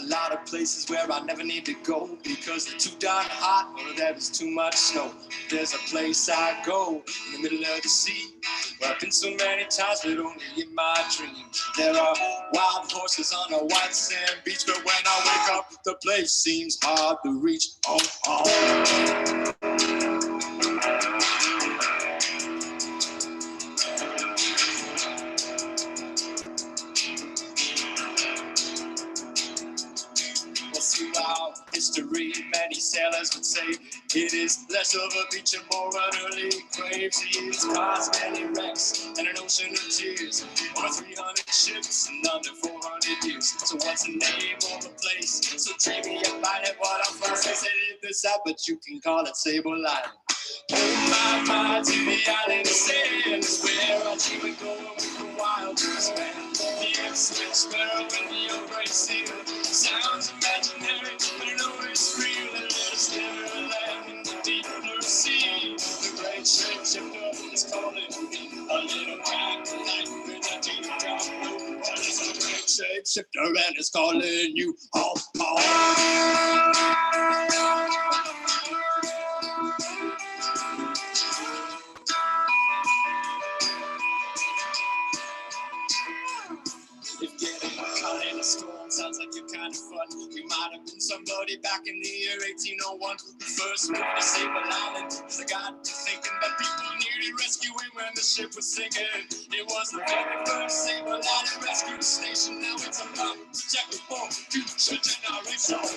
a lot of places where I never need to go because they're too darn hot or there is too much snow. There's a place I go in the middle of the sea where I've been so many times but only in my dreams. There are wild horses on a white sand beach, but when I wake up the place seems hard to reach. Oh, oh. Throughout history, many sailors would say it is less of a beach and more an early grave. Seas caused many wrecks and an ocean of tears. Over 300 ships in under 400 years. So what's the name of the place? So dreamy and find it. What I'm first to say this out, but you can call it Sable Island. Oh my, to the island of sand is where I dream of going with the wild goose band. The Ipswich sparrow and the old gray seal. Sounds imaginary, but it always real. And there's never a land in the deep blue sea. The great shape shifter is calling me. A little rock light with a deep dark blue. What is a great shape shifter and it's calling you? Oh, oh. If getting caught in a storm sounds like you're kind of fun, you might have been somebody back in the year 1801 who first moved to Sable Island. Cause I got to thinking that people needed rescuing when the ship was sinking. It was the very first Sable Island rescue station. Now it's a must check for future generations.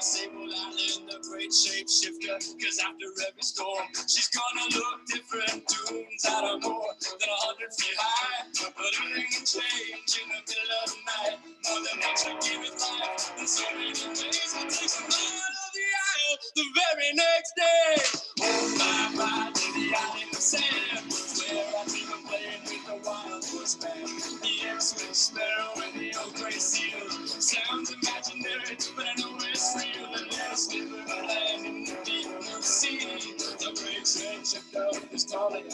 Sable Island, the great shapeshifter, cause after every storm, she's gonna look different. Dunes out of more than 100 feet high, but everything can change in the middle of the night. Mother Nature giveth life in so many ways. It takes a lot of the isle the very next day. Oh my, to the island of sand, where I dream of playing with the wild horse band. The Ipswich sparrow and the old gray seal. Sounds imaginary, but I know it's real. And there's never a land in the deep blue sea. The great shapeshifter is calling me.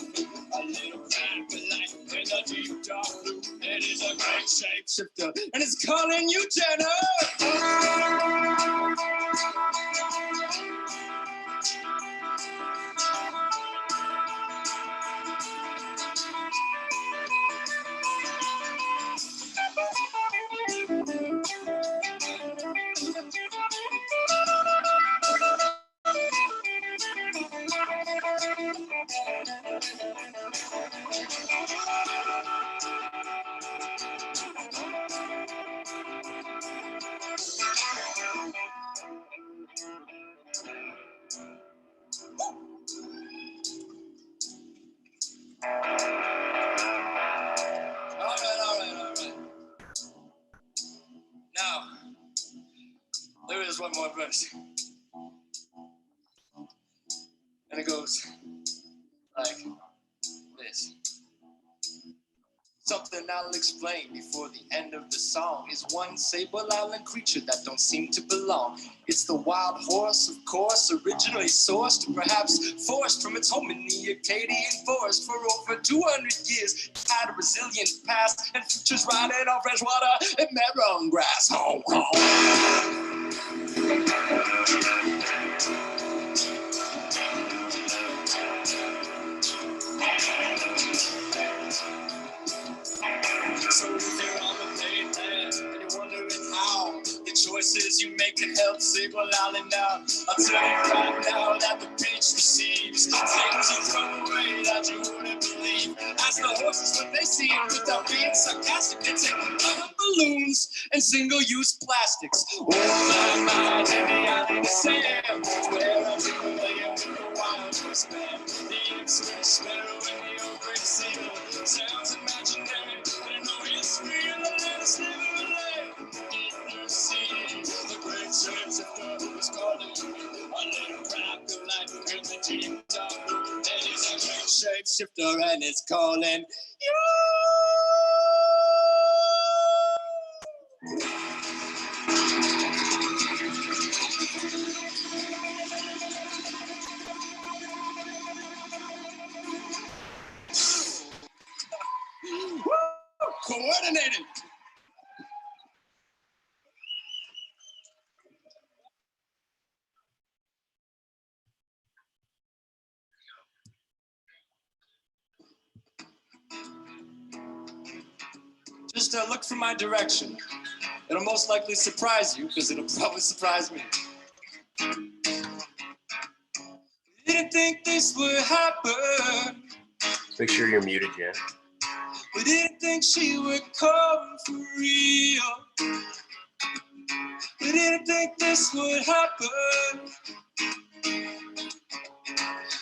A little crack of light in the deep dark blue. It is a great shapeshifter and it's calling you, Jenna. Now, there is one more verse. And it goes like this. Something I'll explain before the end of the song is one Sable Island creature that don't seem to belong. It's the wild horse, of course, originally sourced, perhaps forced from its home in the Acadian forest for over 200 years. It had a resilient past and futures riding on fresh water and marrow grass. Home, home. So if you're on the mainland and you're wondering how the choices you make can help Sable Island out, I'll tell you right now that the beach receives things you throw away that you wouldn't believe. Ask the horses what they see, and without being sarcastic, they take balloons and single-use plastics. Oh my, to the island of sand, where I'm playing with the wild horse band. The Ipswich sparrow and the old gray seal. Sounds imaginary, but I know it's real. And let's live a life in the sea. The great shapeshifter is calling me. A little crack of light in the deep dark blue. It is a great shapeshifter and it's calling you. just look from my direction. It'll most likely surprise you, because it'll probably surprise me. Didn't think this would happen. Make sure you're muted, Jen. We didn't think she would come for real. We didn't think this would happen.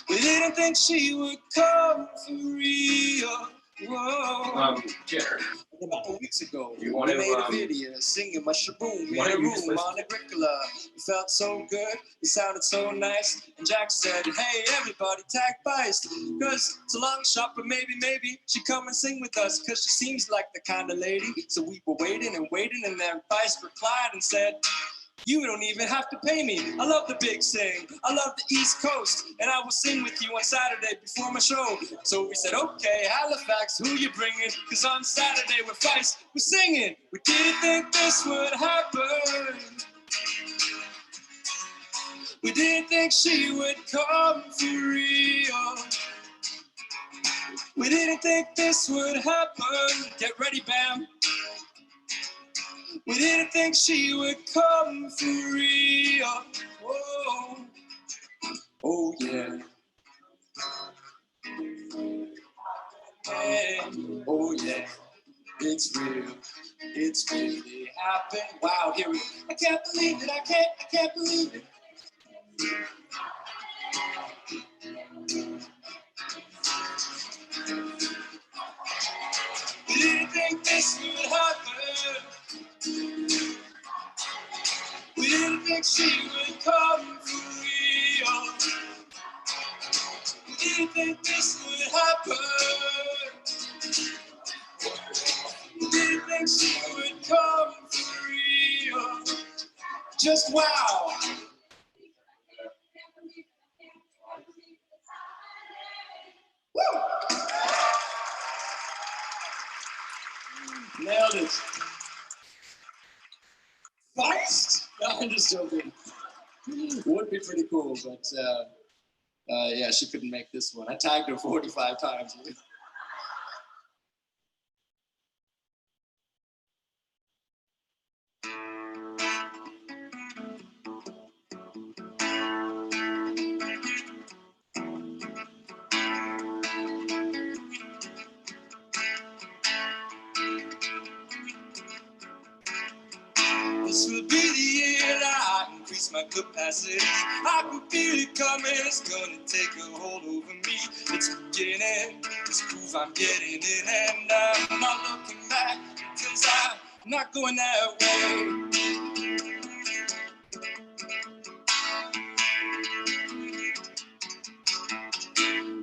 We didn't think she would come for real. Whoa. Jenner. About weeks ago, we made a video singing my shaboom in a room on Agricola. It felt so good, it sounded so nice. And Jack said, hey, everybody, tag Feist. Cause it's a long shot, but maybe she'd come and sing with us. Cause she seems like the kind of lady. So we were waiting, and then Feist replied and said, you don't even have to pay me. I love the big sing. I love the East Coast. And I will sing with you on Saturday before my show. So we said, okay, Halifax, who you bringing? Cause on Saturday with Feist, we're singing. We didn't think this would happen. We didn't think she would come for real. We didn't think this would happen. Get ready, Bam. We didn't think she would come for real. Whoa. Oh, yeah. Hey. Oh, yeah. It's real. It's really happened. Wow, here we go. I can't believe it. I can't believe it. We didn't think this would happen. We didn't think she would come for real. We didn't think this would happen. We didn't think she would come for real. Just wow. Woo! Nailed it. Feist? No, I'm just joking. Would be pretty cool, but yeah, she couldn't make this one. I tagged her 45 times. This will be the year that I increase my capacity. I can feel it coming, it's gonna take a hold over me. It's beginning, it's proof I'm getting it, and I'm not looking back, cause I'm not going that way.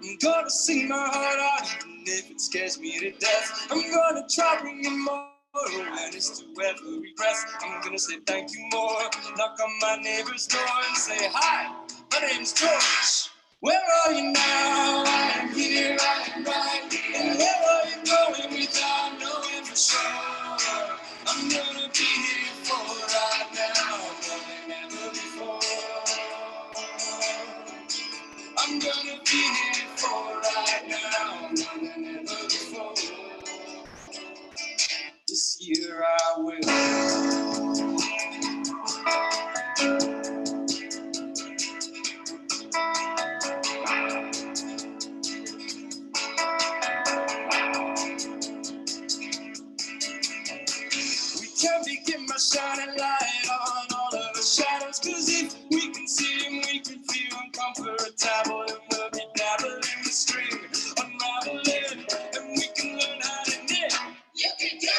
I'm gonna sing my heart out, even if it scares me to death. I'm gonna try bringing more awareness to every breath. I'm gonna say thank you more. Knock on my neighbor's door and say hi. My name's George. Where are you now? I am here, I am right. And where are you going without knowing for sure? I'm gonna be here for right now, more than ever before. I'm gonna be here for right now, more than ever before. This year I will. We can begin my shining light on all of the shadows, cause if we can see them, we can feel uncomfortable, and we'll be dabbling the string, unraveling, and we can learn how to knit. You can do it!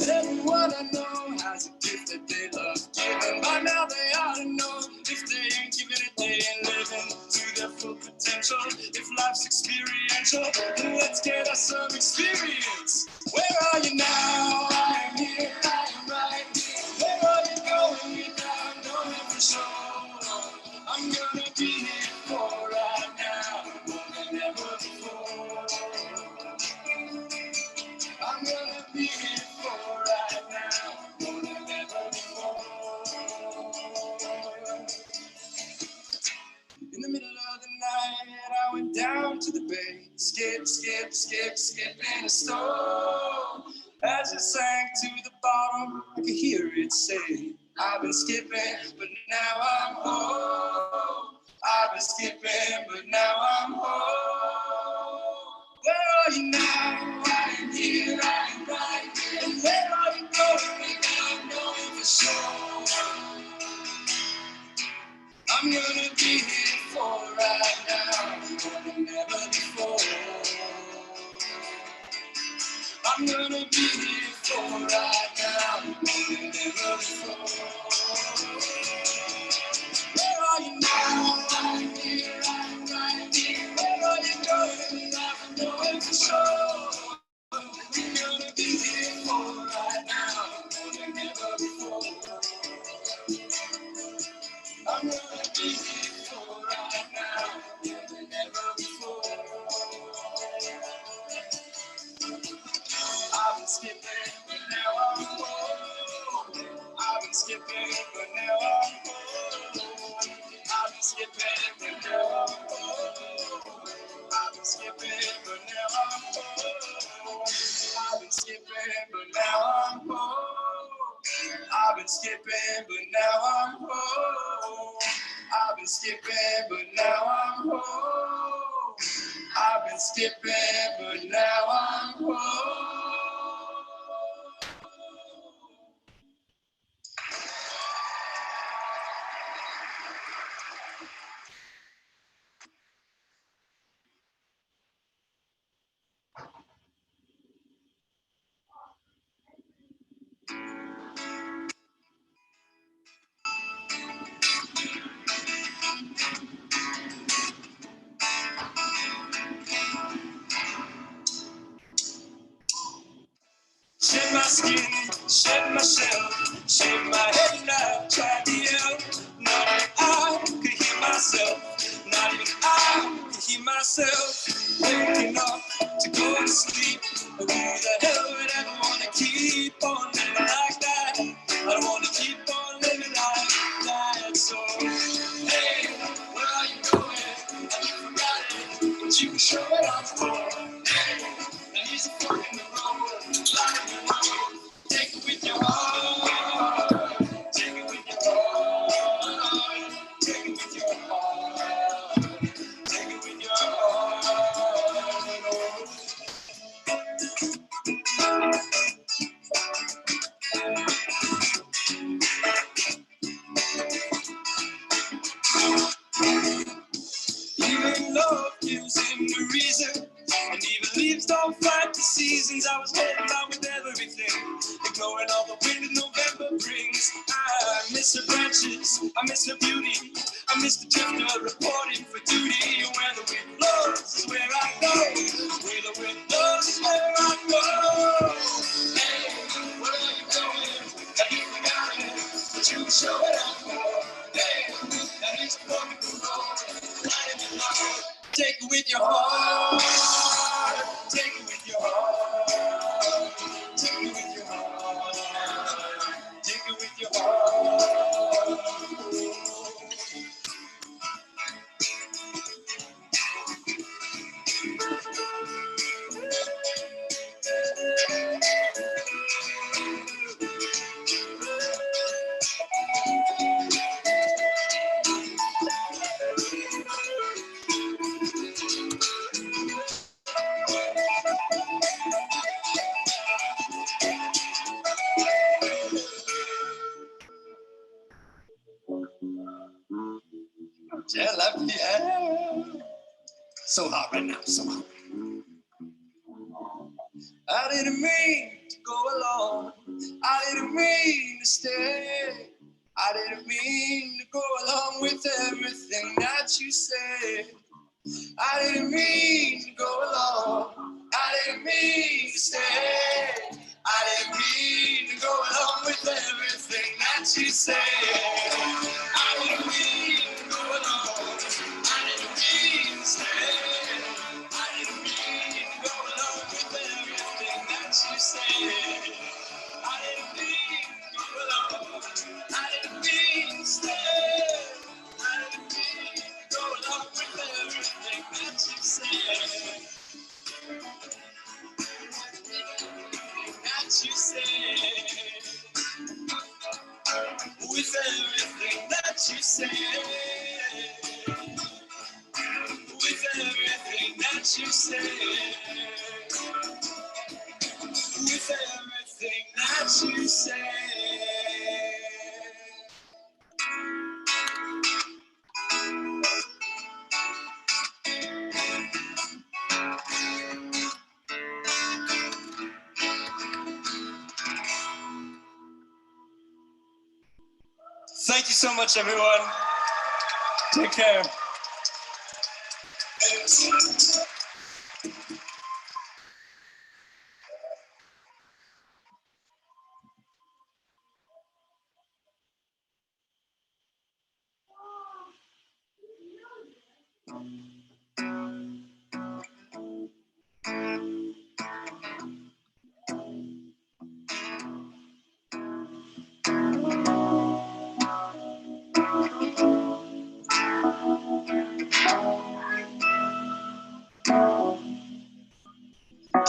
Everyone I know has a gift that they love giving. By now they ought to know, if they ain't giving it, they ain't living to their full potential. If life's experiential, then let's get us some experience. Where are you now? I am here, I am right here. Where are you going without knowing for sure? I'm gonna be here for right now, more than ever before. I'm gonna be here for right now, more than ever before. In the middle of the night, I went down to the bay, skipping a stone. And I've been skipping, but now I'm home. I've been skipping, but now I'm home. Where are you now? I am here, I am right here. And where are you going without knowing for sure? I'm gonna be here for right now, more than ever before. I'm gonna be here for right now, more than ever before. Where are you now? I'm here, I'm right here. Where are you going? I'm knowing for sure. I'm gonna be here for right now, more than ever before. I'm gonna be here for right now, more than ever before. I've been skipping, but now I'm home. I've been skipping, but now I'm home. I've been skipping, but now I'm home. I've been skipping, but now I'm home. I've been skipping, but now I'm home. I've been skipping, but now I'm home. I've been skipping, but now I'm home. I've been skipping, but now I'm home. Shed my skin, shed my shell, shave my head now, try to yell. Not even I could hear myself, not even I could hear myself. Waking up to go to sleep, but who the hell would ever want to keep on living like that? I don't want to keep on living like that. So, hey, where are you going? Have you forgotten what you can show it off for? Hey, now here's a fork in the road, line in the road. Take it with your heart. Take it with your heart. Take it with your heart. Take it with your heart. Even love gives him the reason, and even leaves don't fight the seasons. I was holding on with everything, ignoring all the wind that November brings. I miss the branches, I miss the beauty, I miss the drifter reporting for duty. Where the wind blows is where I go. Where the wind blows is where I go. Hey, where are you going? Have you forgotten what you show it up for? Hey, that is a broken road. Take it with your heart. Take it with your heart. Take it with your heart. Take it with your heart. So hot right now, so hot. I didn't mean to go alone. I didn't mean to stay. I didn't mean to go along with everything that you said. I didn't mean to go along. I didn't mean to stay. I didn't mean to go along with everything that you said. I didn't mean to go along. I didn't mean to stay. I didn't mean to go along with everything that you said. I didn't mean to go along. I didn't mean to stay. I didn't mean to go along with everything that you said. That you said. With with everything that you say. With everything that you say. With everything that you say. Thank you so much, everyone. Take care.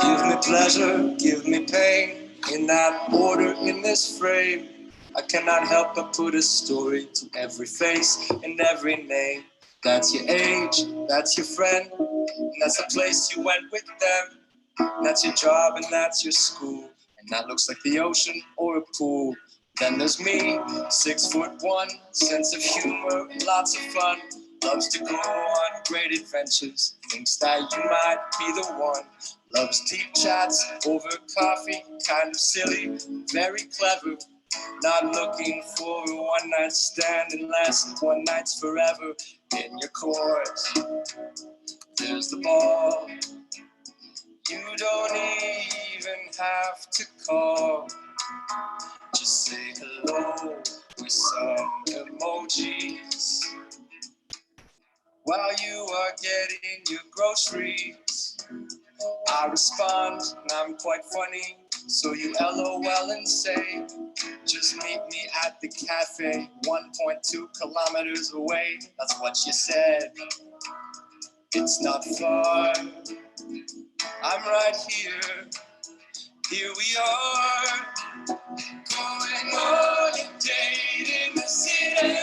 Give me pleasure, give me pain, in that order, in this frame. I cannot help but put a story to every face and every name. That's your age, that's your friend, and that's the place you went with them. And that's your job and that's your school, and that looks like the ocean or a pool. Then there's me, 6'1", sense of humor, lots of fun. Loves to go on great adventures, thinks that you might be the one. Loves deep chats over coffee, kind of silly, very clever. Not looking for a one-night stand unless one night's forever. In your court, there's the ball. You don't even have to call. Just say hello with some emojis while you are getting your groceries. I respond, and I'm quite funny, so you LOL and say, just meet me at the cafe, 1.2 kilometers away. That's what you said. It's not far. I'm right here. Here we are, going on a date in the city,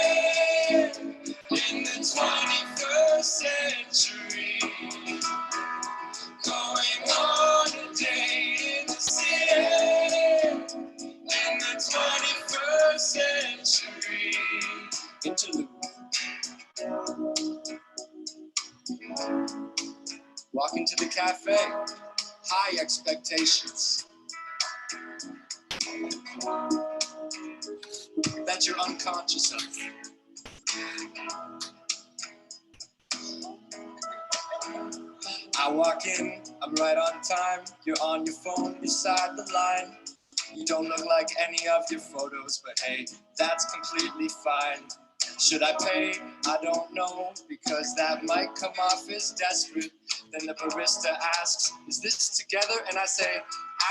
in the 21st century. Going on a date in the city, in the 21st century. Interlude. Walk into the cafe, high expectations that you're unconscious of. I walk in, I'm right on time. You're on your phone beside the line. You don't look like any of your photos, but hey, that's completely fine. Should I pay? I don't know, because that might come off as desperate. Then the barista asks, is this together? And I say,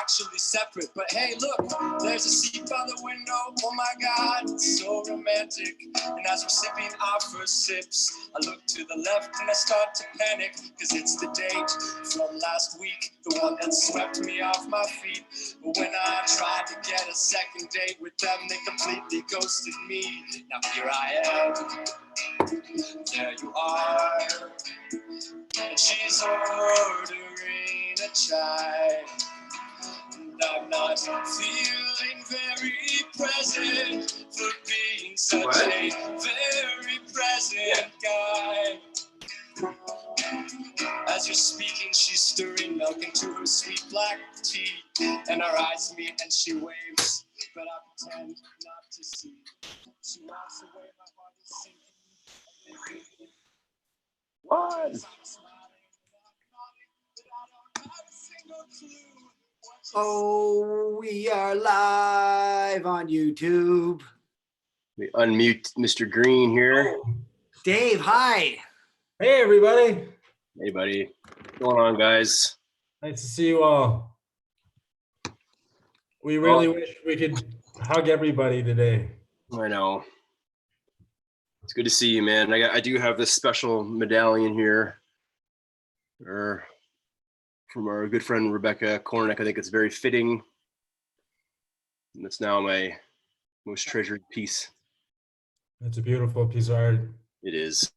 actually separate. But hey, look, there's a seat by the window. Oh my God, it's so romantic. And as we're sipping our first sips, I look to the left and I start to panic, because it's the date from last week, the one that swept me off my feet. But when I tried to get a second date with them, they completely ghosted me. Now here I am, there you are, and she's ordering a chai. And I'm not feeling very present for being such a very present guy. As you're speaking, she's stirring milk into her sweet black tea, and our eyes meet and she waves, but I pretend not to see. She walks away, my heart is sinking. What? Oh, we are live on YouTube. We unmute Mr. Green here. Oh, Dave, hi. Hey, everybody. Hey, buddy. What's going on, guys? Nice to see you all. We really wish we could hug everybody today. I know. It's good to see you, man. I do have this special medallion here from our good friend Rebecca Cornick. I think it's very fitting. And it's now my most treasured piece. It's a beautiful piece of art. It is.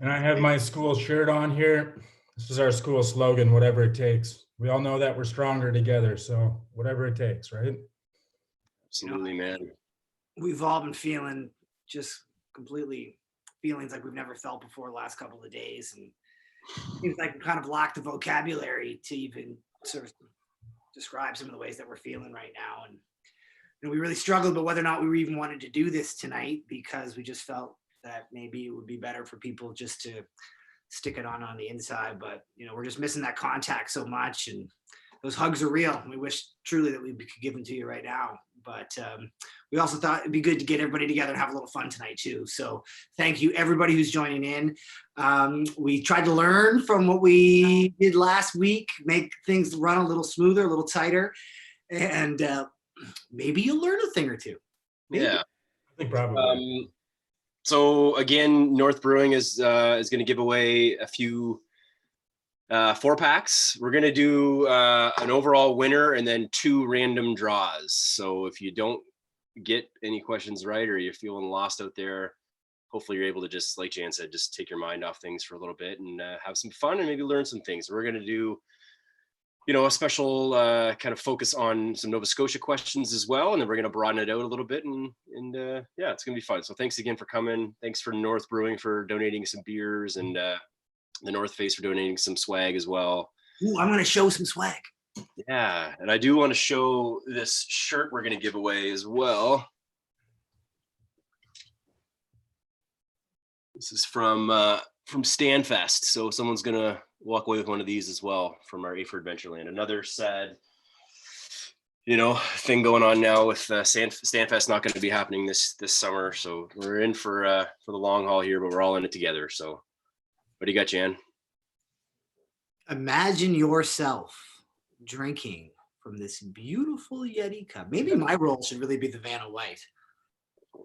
And I have my school shirt on here. This is our school slogan, whatever it takes. We all know that we're stronger together. So whatever it takes, right? Absolutely, man. We've all been feeling just completely feelings like we've never felt before the last couple of days. And it seems like we kind of lack the vocabulary to even sort of describe some of the ways that we're feeling right now. And we really struggled about whether or not we even wanted to do this tonight, because we just felt that maybe it would be better for people just to stick it on the inside. But, we're just missing that contact so much. And those hugs are real. We wish truly that we could give them to you right now. But we also thought it'd be good to get everybody together and have a little fun tonight too. So thank you everybody who's joining in. We tried to learn from what we did last week, make things run a little smoother, a little tighter. And maybe you'll learn a thing or two. Maybe. Yeah. I think probably. So again, North Brewing is going to give away a few 4-packs. We're going to do an overall winner and then 2 random draws. So if you don't get any questions right, or you're feeling lost out there, hopefully you're able to just, like Jan said, just take your mind off things for a little bit and have some fun and maybe learn some things. We're going to do, a special kind of focus on some Nova Scotia questions as well. And then we're going to broaden it out a little bit and yeah, it's going to be fun. So thanks again for coming. Thanks for North Brewing for donating some beers, and the North Face for donating some swag as well. Ooh, I'm going to show some swag. Yeah, and I do want to show this shirt we're going to give away as well. This is from Stanfest, so someone's going to walk away with one of these as well from our A for Adventureland. Another sad, thing going on now with Stanfest not going to be happening this summer, so we're in for the long haul here, but we're all in it together. So, what do you got, Jan? Imagine yourself drinking from this beautiful Yeti cup. Maybe my role should really be the Vanna White.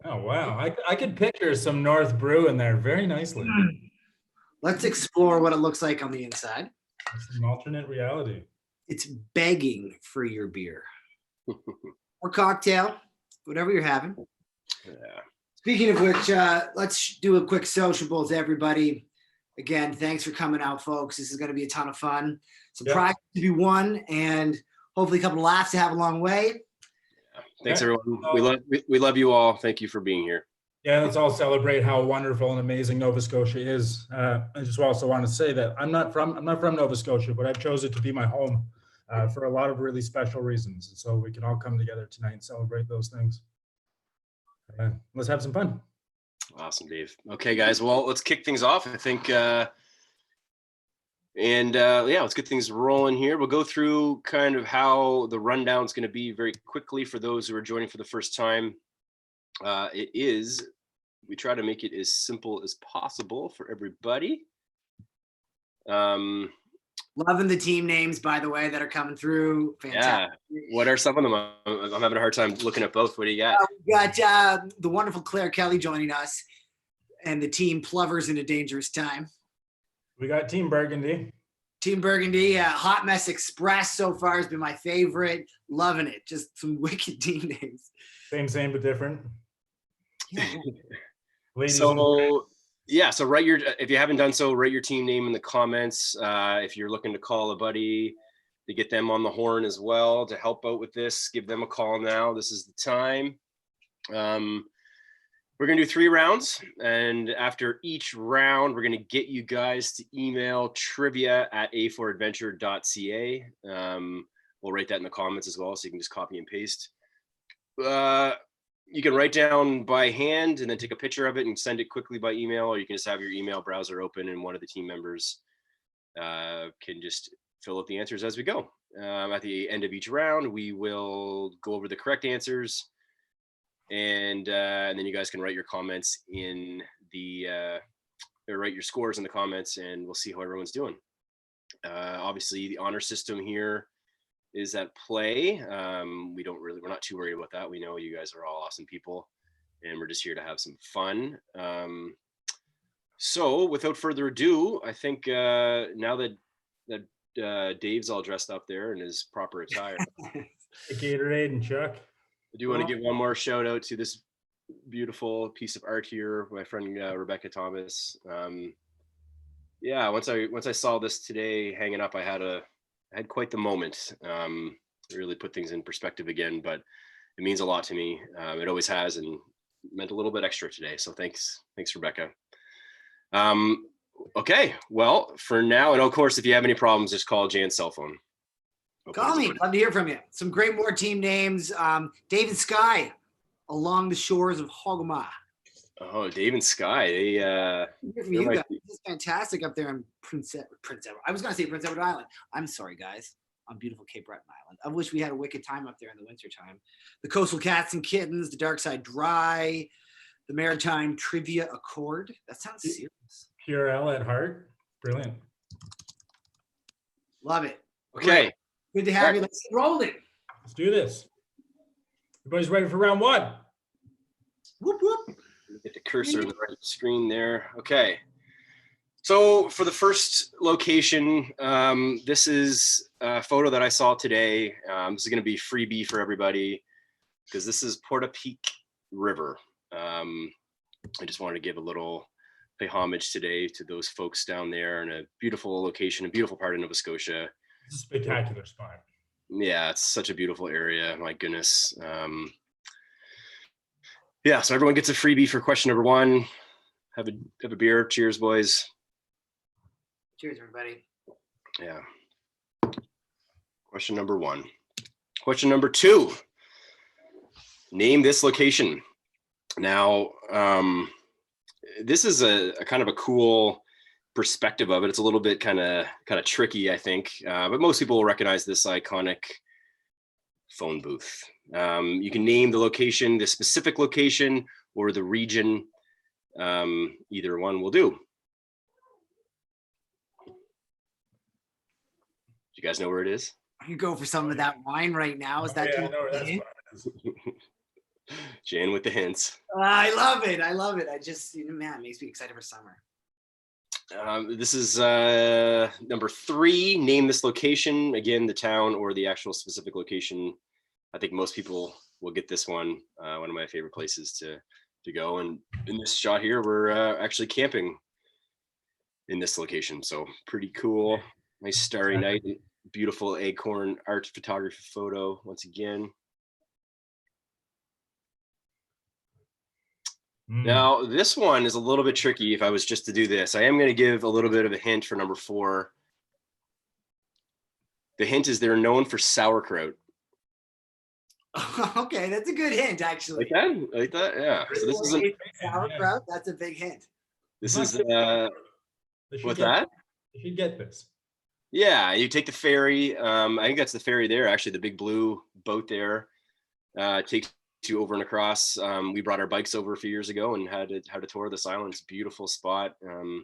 Oh, wow. I could picture some North Brew in there very nicely. Let's explore what it looks like on the inside. It's an alternate reality. It's begging for your beer or cocktail, whatever you're having. Yeah. Speaking of which, let's do a quick sociable to everybody. Again, thanks for coming out, folks. This is going to be a ton of fun. Some prize to be won, and hopefully a couple of laughs to have along the way. Yeah. Thanks, everyone. We love you all. Thank you for being here. Yeah, let's all celebrate how wonderful and amazing Nova Scotia is. I just also want to say that I'm not from Nova Scotia, but I've chosen it to be my home for a lot of really special reasons. And so we can all come together tonight and celebrate those things. Let's have some fun. Awesome, Dave. Okay, guys. Well, let's kick things off. I think, yeah, let's get things rolling here. We'll go through kind of how the rundown is going to be very quickly for those who are joining for the first time. We try to make it as simple as possible for everybody. Loving the team names, by the way, that are coming through. Fantastic. Yeah. What are some of them? I'm having a hard time looking at both. What do you got? We got the wonderful Claire Kelly joining us, and the team Plovers in a Dangerous Time. We got Team Burgundy. Team Burgundy, Hot Mess Express so far has been my favorite. Loving it. Just some wicked team names. Same, but different. So if you haven't done so, write your team name in the comments. If you're looking to call a buddy to get them on the horn as well to help out with this, give them a call now. This is the time. We're going to do 3 rounds, and after each round, we're going to get you guys to email trivia@a4adventure.ca. We'll write that in the comments as well, so you can just copy and paste. You can write down by hand and then take a picture of it and send it quickly by email, or you can just have your email browser open and one of the team members can just fill out the answers as we go. At the end of each round, we will go over the correct answers, and then you guys can write your comments in or write your scores in the comments, and we'll see how everyone's doing. Obviously, the honor system here is at play. We're not too worried about that. We know you guys are all awesome people, and we're just here to have some fun. So without further ado, I think now that Dave's all dressed up there in his proper attire, Gatorade and Chuck. I do want to give one more shout out to this beautiful piece of art here. My friend Rebecca Thomas. Yeah, once I saw this today hanging up, I had quite the moment. Really put things in perspective again, but it means a lot to me. It always has, and meant a little bit extra today. So thanks, Rebecca. Okay, well, for now, and of course, if you have any problems, just call Jan's cell phone. Call me. Love to hear from you. Some great more team names. David Sky, along the shores of Hogma. Oh, Dave and Sky. They Hear from you guys. This is fantastic up there in Prince Edward. I was going to say Prince Edward Island. I'm sorry, guys. On beautiful Cape Breton Island. I wish we had a wicked time up there in the wintertime. The Coastal Cats and Kittens, the Dark Side Dry, the Maritime Trivia Accord. That sounds serious. PRL at heart. Brilliant. Love it. Okay. Great. Good to have you. Let's get rolling. Let's do this. Everybody's ready for round one. Whoop, whoop. Get the cursor on the right screen there. Okay. So for the first location, this is a photo that I saw today. This is going to be freebie for everybody because this is Portapique River. I just wanted to give pay homage today to those folks down there in a beautiful location, a beautiful part of Nova Scotia. It's a spectacular spot. Yeah, it's such a beautiful area. My goodness. Yeah, so everyone gets a freebie for question number one. Have a beer. Cheers, boys. Cheers, everybody. Yeah. Question number one. Question number two. Name this location. Now, this is a kind of a cool perspective of it. It's a little bit kind of tricky, I think, but most people will recognize this iconic phone booth. You can name the location, the specific location, or the region. Either one will do. Do you guys know where it is? I can go for some of that wine right now. Is that I know where that's Jan with the hints. I love it. I love it. I just, man, it makes me excited for summer. This is number three. Name this location. Again, the town or the actual specific location. I think most people will get this one. One of my favorite places to go. And in this shot here, we're actually camping in this location. So pretty cool. Nice starry night. Beautiful acorn art photography photo once again. Now, this one is a little bit tricky if I was just to do this. I am going to give a little bit of a hint for number four. The hint is they're known for sauerkraut. Okay, that's a good hint, actually. Like that, yeah. So this is sauerkraut. That's a big hint. This is what's that? You should get this. Yeah, you take the ferry. I think that's the ferry there. Actually, the big blue boat there takes you over and across. We brought our bikes over a few years ago and had a tour of this island. It's a beautiful spot and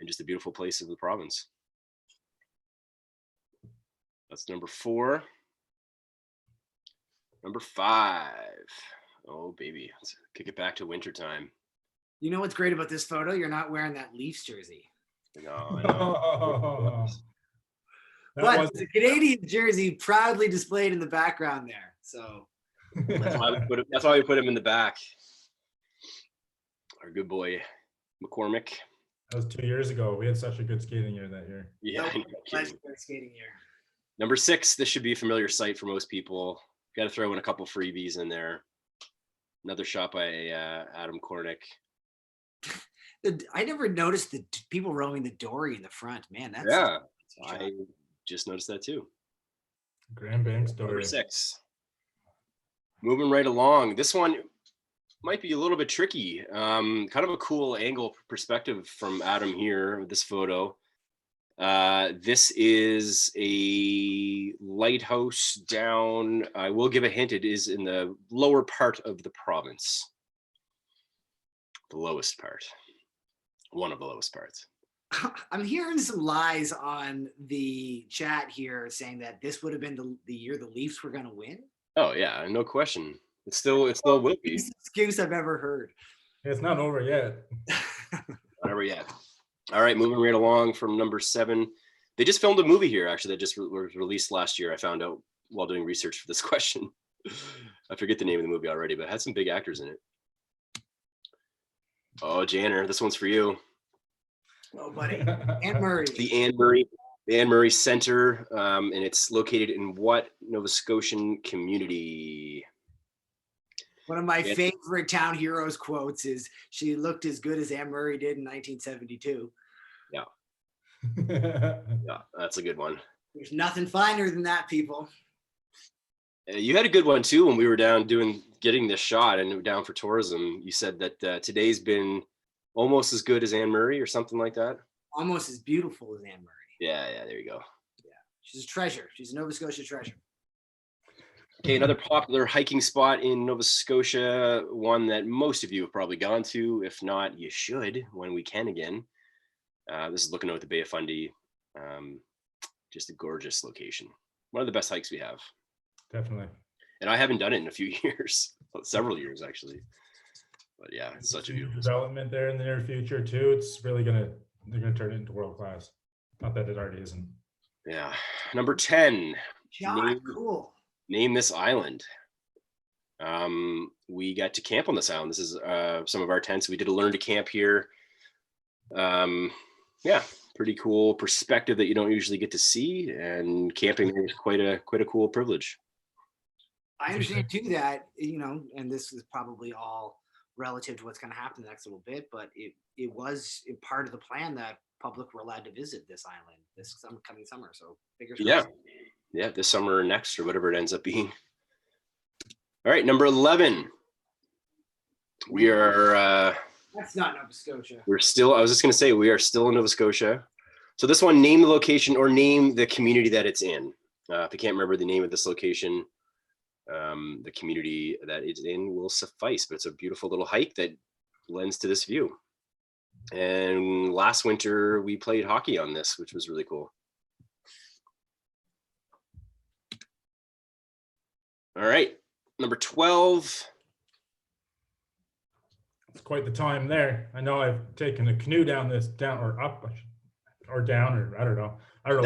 just a beautiful place of the province. That's number four. Number five. Oh, baby. Let's kick it back to wintertime. You know what's great about this photo? You're not wearing that Leafs jersey. No, I know. But the Canadian jersey proudly displayed in the background there. So that's why we put him in the back. Our good boy, McCormick. That was 2 years ago. We had such a good skating year that year. Yeah. Legendary skating year. Number six, this should be a familiar sight for most people. Got to throw in a couple freebies in there. Another shot by Adam Cornick. I never noticed the people rowing the dory in the front. Man, that's I just noticed that too. Grand Banks dory. Number six. Moving right along. This one might be a little bit tricky. Kind of a cool angle perspective from Adam here with this photo. This is a lighthouse down. I will give a hint. It is in the lower part of the province. The lowest part. One of the lowest parts. I'm hearing some lies on the chat here saying that this would have been the year the Leafs were going to win. Oh yeah, no question. It still will be. Best excuse I've ever heard. It's not over yet. Not over yet. All right, moving right along from number seven. They just filmed a movie here, actually, that just was released last year. I found out while doing research for this question. I forget the name of the movie already, but it had some big actors in it. Oh, Janner, this one's for you. Oh, buddy. Aunt Murray. The Anne Murray Center, and it's located in what Nova Scotian community? One of my favorite Town Heroes quotes is, "She looked as good as Anne Murray did in 1972. Yeah. Yeah, that's a good one. There's nothing finer than that, people. You had a good one too when we were down getting this shot and down for tourism. You said that today's been almost as good as Anne Murray or something like that. Almost as beautiful as Anne Murray. Yeah, there you go. Yeah, she's a treasure. She's a Nova Scotia treasure. Okay, another popular hiking spot in Nova Scotia, one that most of you have probably gone to. If not, you should when we can again. This is looking out the Bay of Fundy. Just a gorgeous location. One of the best hikes we have. Definitely. And I haven't done it in a few years, several years actually. But yeah, it's such a beautiful development there in the near future too. It's really they're gonna turn it into world class. Not that it already isn't. Yeah. Number 10. Cool. Name this island. We got to camp on this island. This is some of our tents. We did a learn to camp here. Yeah, pretty cool perspective that you don't usually get to see, and camping is quite a cool privilege. I understand too that, and this is probably all relative to what's going to happen the next little bit, but it was part of the plan that public were allowed to visit this island this coming summer. So fingers crossed. Yeah, this summer or next or whatever it ends up being. All right, number 11. We are. That's not Nova Scotia. I was just going to say, we are still in Nova Scotia. So this one, name the location or name the community that it's in. If you can't remember the name of this location, the community that it's in will suffice, but it's a beautiful little hike that lends to this view. And last winter we played hockey on this, which was really cool. All right, number 12. It's quite the time there. I know I've taken a canoe down or down, or I don't know. But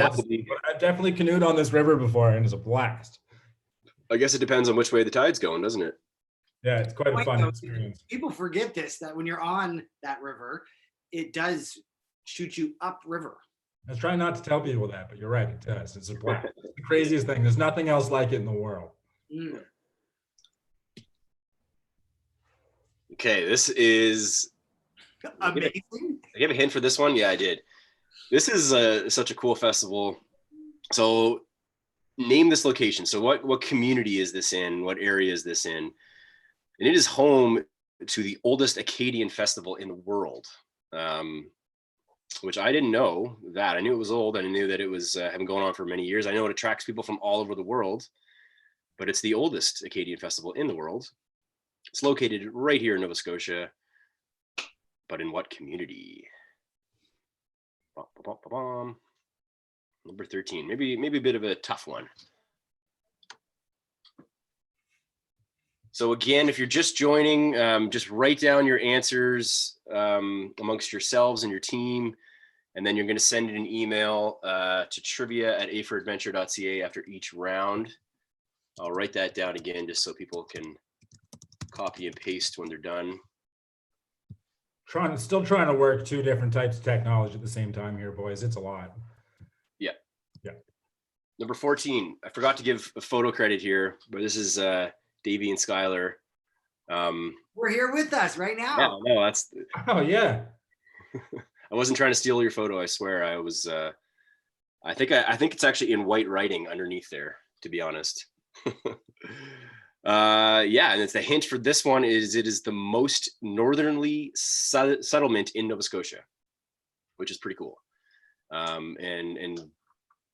I've definitely canoed on this river before, and it's a blast. I guess it depends on which way the tide's going, doesn't it? Yeah, it's quite a fun experience. People forget that when you're on that river, it does shoot you upriver. I was trying not to tell people that, but you're right, it does. It's a blast. It's the craziest thing. There's nothing else like it in the world. Mm. Okay, this is amazing. I gave a hint for this one. Yeah, I did. This is such a cool festival. So name this location. So what community is this in? What area is this in? And it is home to the oldest Acadian festival in the world, which I didn't know that. I knew it was old, and I knew that it was having gone on for many years. I know it attracts people from all over the world, but it's the oldest Acadian festival in the world. It's located right here in Nova Scotia, but in what community? Number 13, maybe a bit of a tough one. So again, if you're just joining, just write down your answers amongst yourselves and your team, and then you're going to send an email to trivia@aforadventure.ca after each round. I'll write that down again just so people can copy and paste when they're done. Still trying to work two different types of technology at the same time here, boys. It's a lot. Yeah. Yeah. Number 14. I forgot to give a photo credit here, but this is Davey and Skylar. We're here with us right now. Yeah, no, that's. Oh yeah. I wasn't trying to steal your photo. I swear. I was. I think it's actually in white writing underneath there, to be honest. Yeah, and it's the hint for this one is it is the most northerly settlement in Nova Scotia, which is pretty cool. And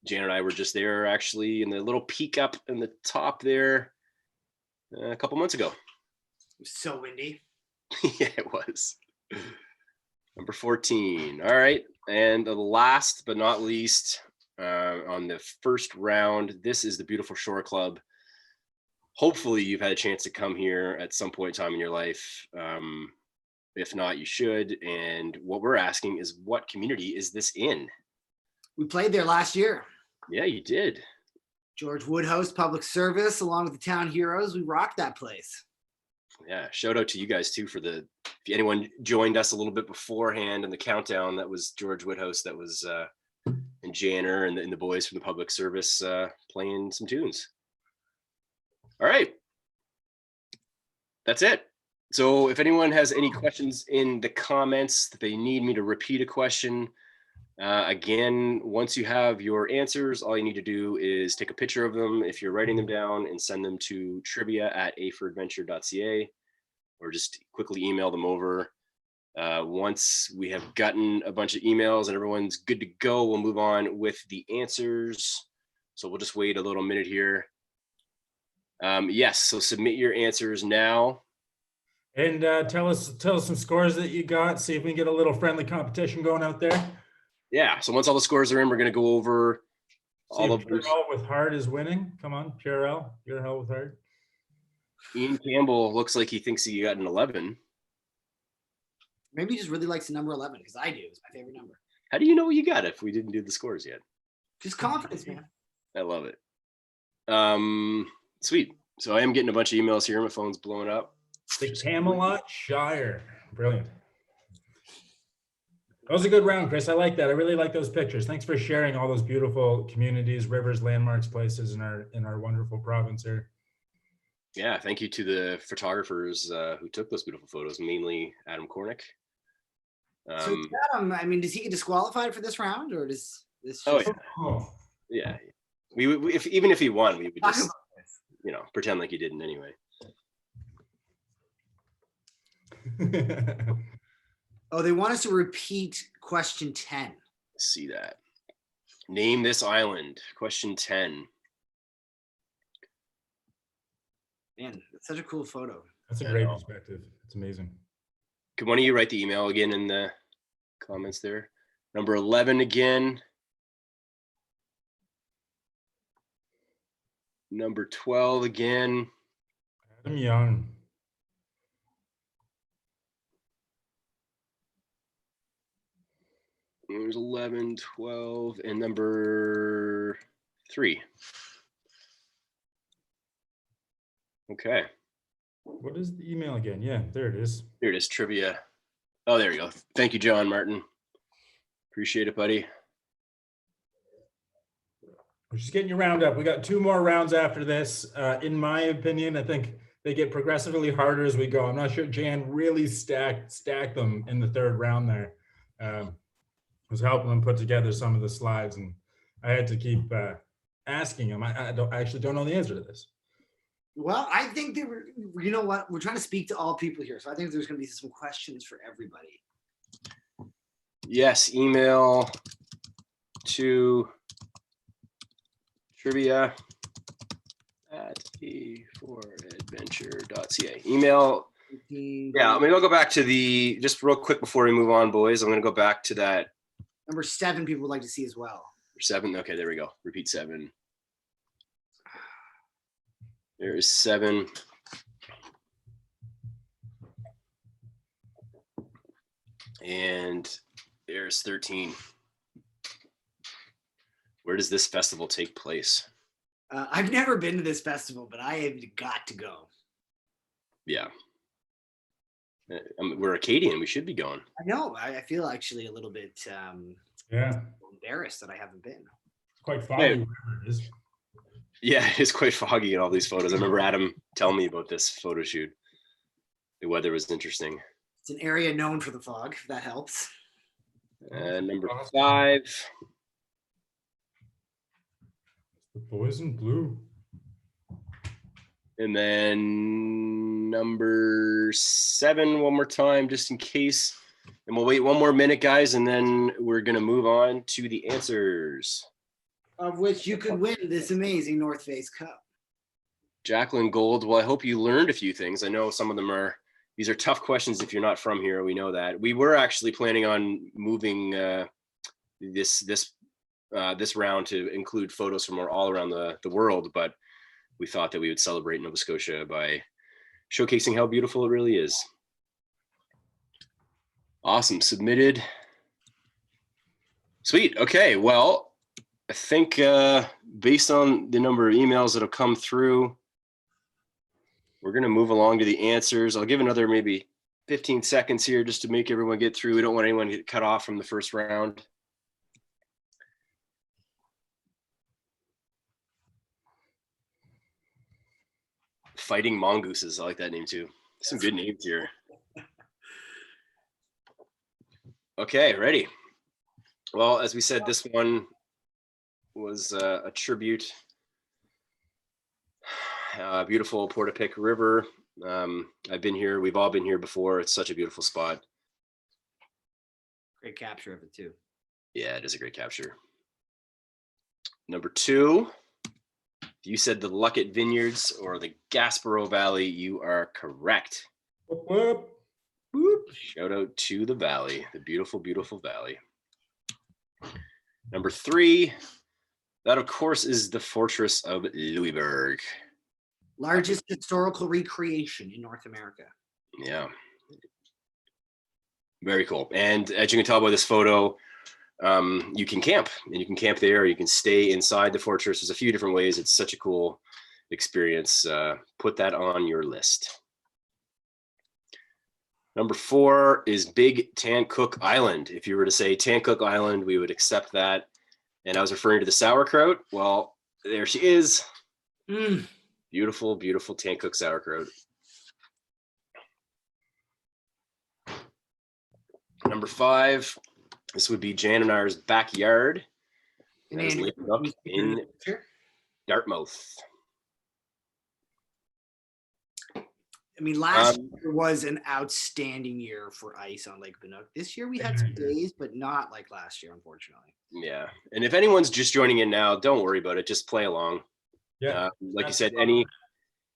Jan and I were just there actually in the little peak up in the top there a couple months ago. It was so windy. Yeah, it was. Number 14. All right, and the last but not least on the first round, this is the beautiful Shore Club. Hopefully you've had a chance to come here at some point in time in your life. If not, you should. And what we're asking is, what community is this in? We played there last year. Yeah, you did. George Woodhouse Public Service, along with the Town Heroes, we rocked that place. Yeah, shout out to you guys too for if anyone joined us a little bit beforehand in the countdown, that was George Woodhouse, that was and Janner and the boys from the public service playing some tunes. All right, that's it. So if anyone has any questions in the comments that they need me to repeat a question, again, once you have your answers, all you need to do is take a picture of them if you're writing them down and send them to trivia@aforadventure.ca, or just quickly email them over. Once we have gotten a bunch of emails and everyone's good to go, we'll move on with the answers. So we'll just wait a little minute here. Yes, so submit your answers now. And tell us some scores that you got. See if we can get a little friendly competition going out there. Yeah, so once all the scores are in, we're going to go over all of those. Pure with heart is winning. Come on, Pure Hell with heart. Ian Campbell looks like he thinks he got an 11. Maybe he just really likes the number 11, because I do. It's my favorite number. How do you know what you got if we didn't do the scores yet? Just confidence, man. I love it. Sweet. So I am getting a bunch of emails here. My phone's blowing up. The Camelot Shire. Brilliant. That was a good round, Chris. I like that. I really like those pictures. Thanks for sharing all those beautiful communities, rivers, landmarks, places in our wonderful province here. Yeah, thank you to the photographers who took those beautiful photos, mainly Adam Cornick. So Adam, I mean, does he get disqualified for this round, or does this? Just... yeah. Even if he won, we would just pretend like he didn't anyway. Oh, they want us to repeat question 10. Let's see that. Name this island. Question 10. Man, that's such a cool photo. That's a great perspective. It's amazing. Could one of you write the email again in the comments there? Number 11 again. Number 12 again. Adam Young. There's 11, 12, and number 3. Okay. What is the email again? Yeah, there it is. Here it is, trivia. Oh, there you go. Thank you, John Martin. Appreciate it, buddy. We're just getting you round up. We got 2 more rounds after this. In my opinion, I think they get progressively harder as we go. I'm not sure Jan really stacked them in the 3rd round there. Was helping them put together some of the slides, and I had to keep asking him. I actually don't know the answer to this. Well, I think they were, you know what? We're trying to speak to all people here. So I think there's going to be some questions for everybody. Yes, email to trivia@a4adventure.ca. Email. Yeah, maybe I'll go back to just real quick before we move on, boys. I'm going to go back to that. Number 7, people would like to see as well. 7. Okay, there we go. Repeat 7. There is 7. And there's 13. Where does this festival take place? I've never been to this festival, but I have got to go. Yeah. We're Acadian. We should be going. I know. I feel actually a little bit embarrassed that I haven't been. It's quite foggy. Yeah, it's quite foggy in all these photos. I remember Adam telling me about this photo shoot. The weather was interesting. It's an area known for the fog, if that helps. Number 5. The boys in blue. And then number 7, one more time, just in case. And we'll wait 1 more minute, guys, and then we're going to move on to the answers. Of which you could win this amazing North Face Cup. Jacqueline Gold, well, I hope you learned a few things. I know some of them these are tough questions if you're not from here. We know that. We were actually planning on moving this round to include photos from all around the world, but we thought that we would celebrate Nova Scotia by showcasing how beautiful it really is. Awesome, submitted. Sweet, okay, well, I think based on the number of emails that have come through, we're going to move along to the answers. I'll give another maybe 15 seconds here just to make everyone get through. We don't want anyone to get cut off from the first round. Fighting mongooses. I like that name too. Some good names here. Okay, ready. Well, as we said, this one was a tribute. Beautiful Portapique River. I've been here. We've all been here before. It's such a beautiful spot. Great capture of it too. Yeah, it is a great capture. Number 2, you said the Luckett Vineyards or the Gaspereau Valley. You are correct. Whoop, whoop. Whoop. Shout out to the valley, the beautiful, beautiful valley. Number 3, that of course is the Fortress of Louisbourg. Largest historical recreation in North America. Yeah. Very cool. And as you can tell by this photo, you can camp, and you can camp there, or you can stay inside the fortress. There's a few different ways. It's such a cool experience. Put that on your list. Number 4 is Big Tancook Island. If you were to say Tancook Island, we would accept that. And I was referring to the sauerkraut. Well, there she is. Beautiful, beautiful Tancook sauerkraut. Number 5, this would be Jan and I's backyard. That is laid up in Dartmouth. I mean, last year was an outstanding year for ice on Lake Binook. This year we had some days, but not like last year, unfortunately. Yeah, and if anyone's just joining in now, don't worry about it. Just play along. Yeah. Like you said,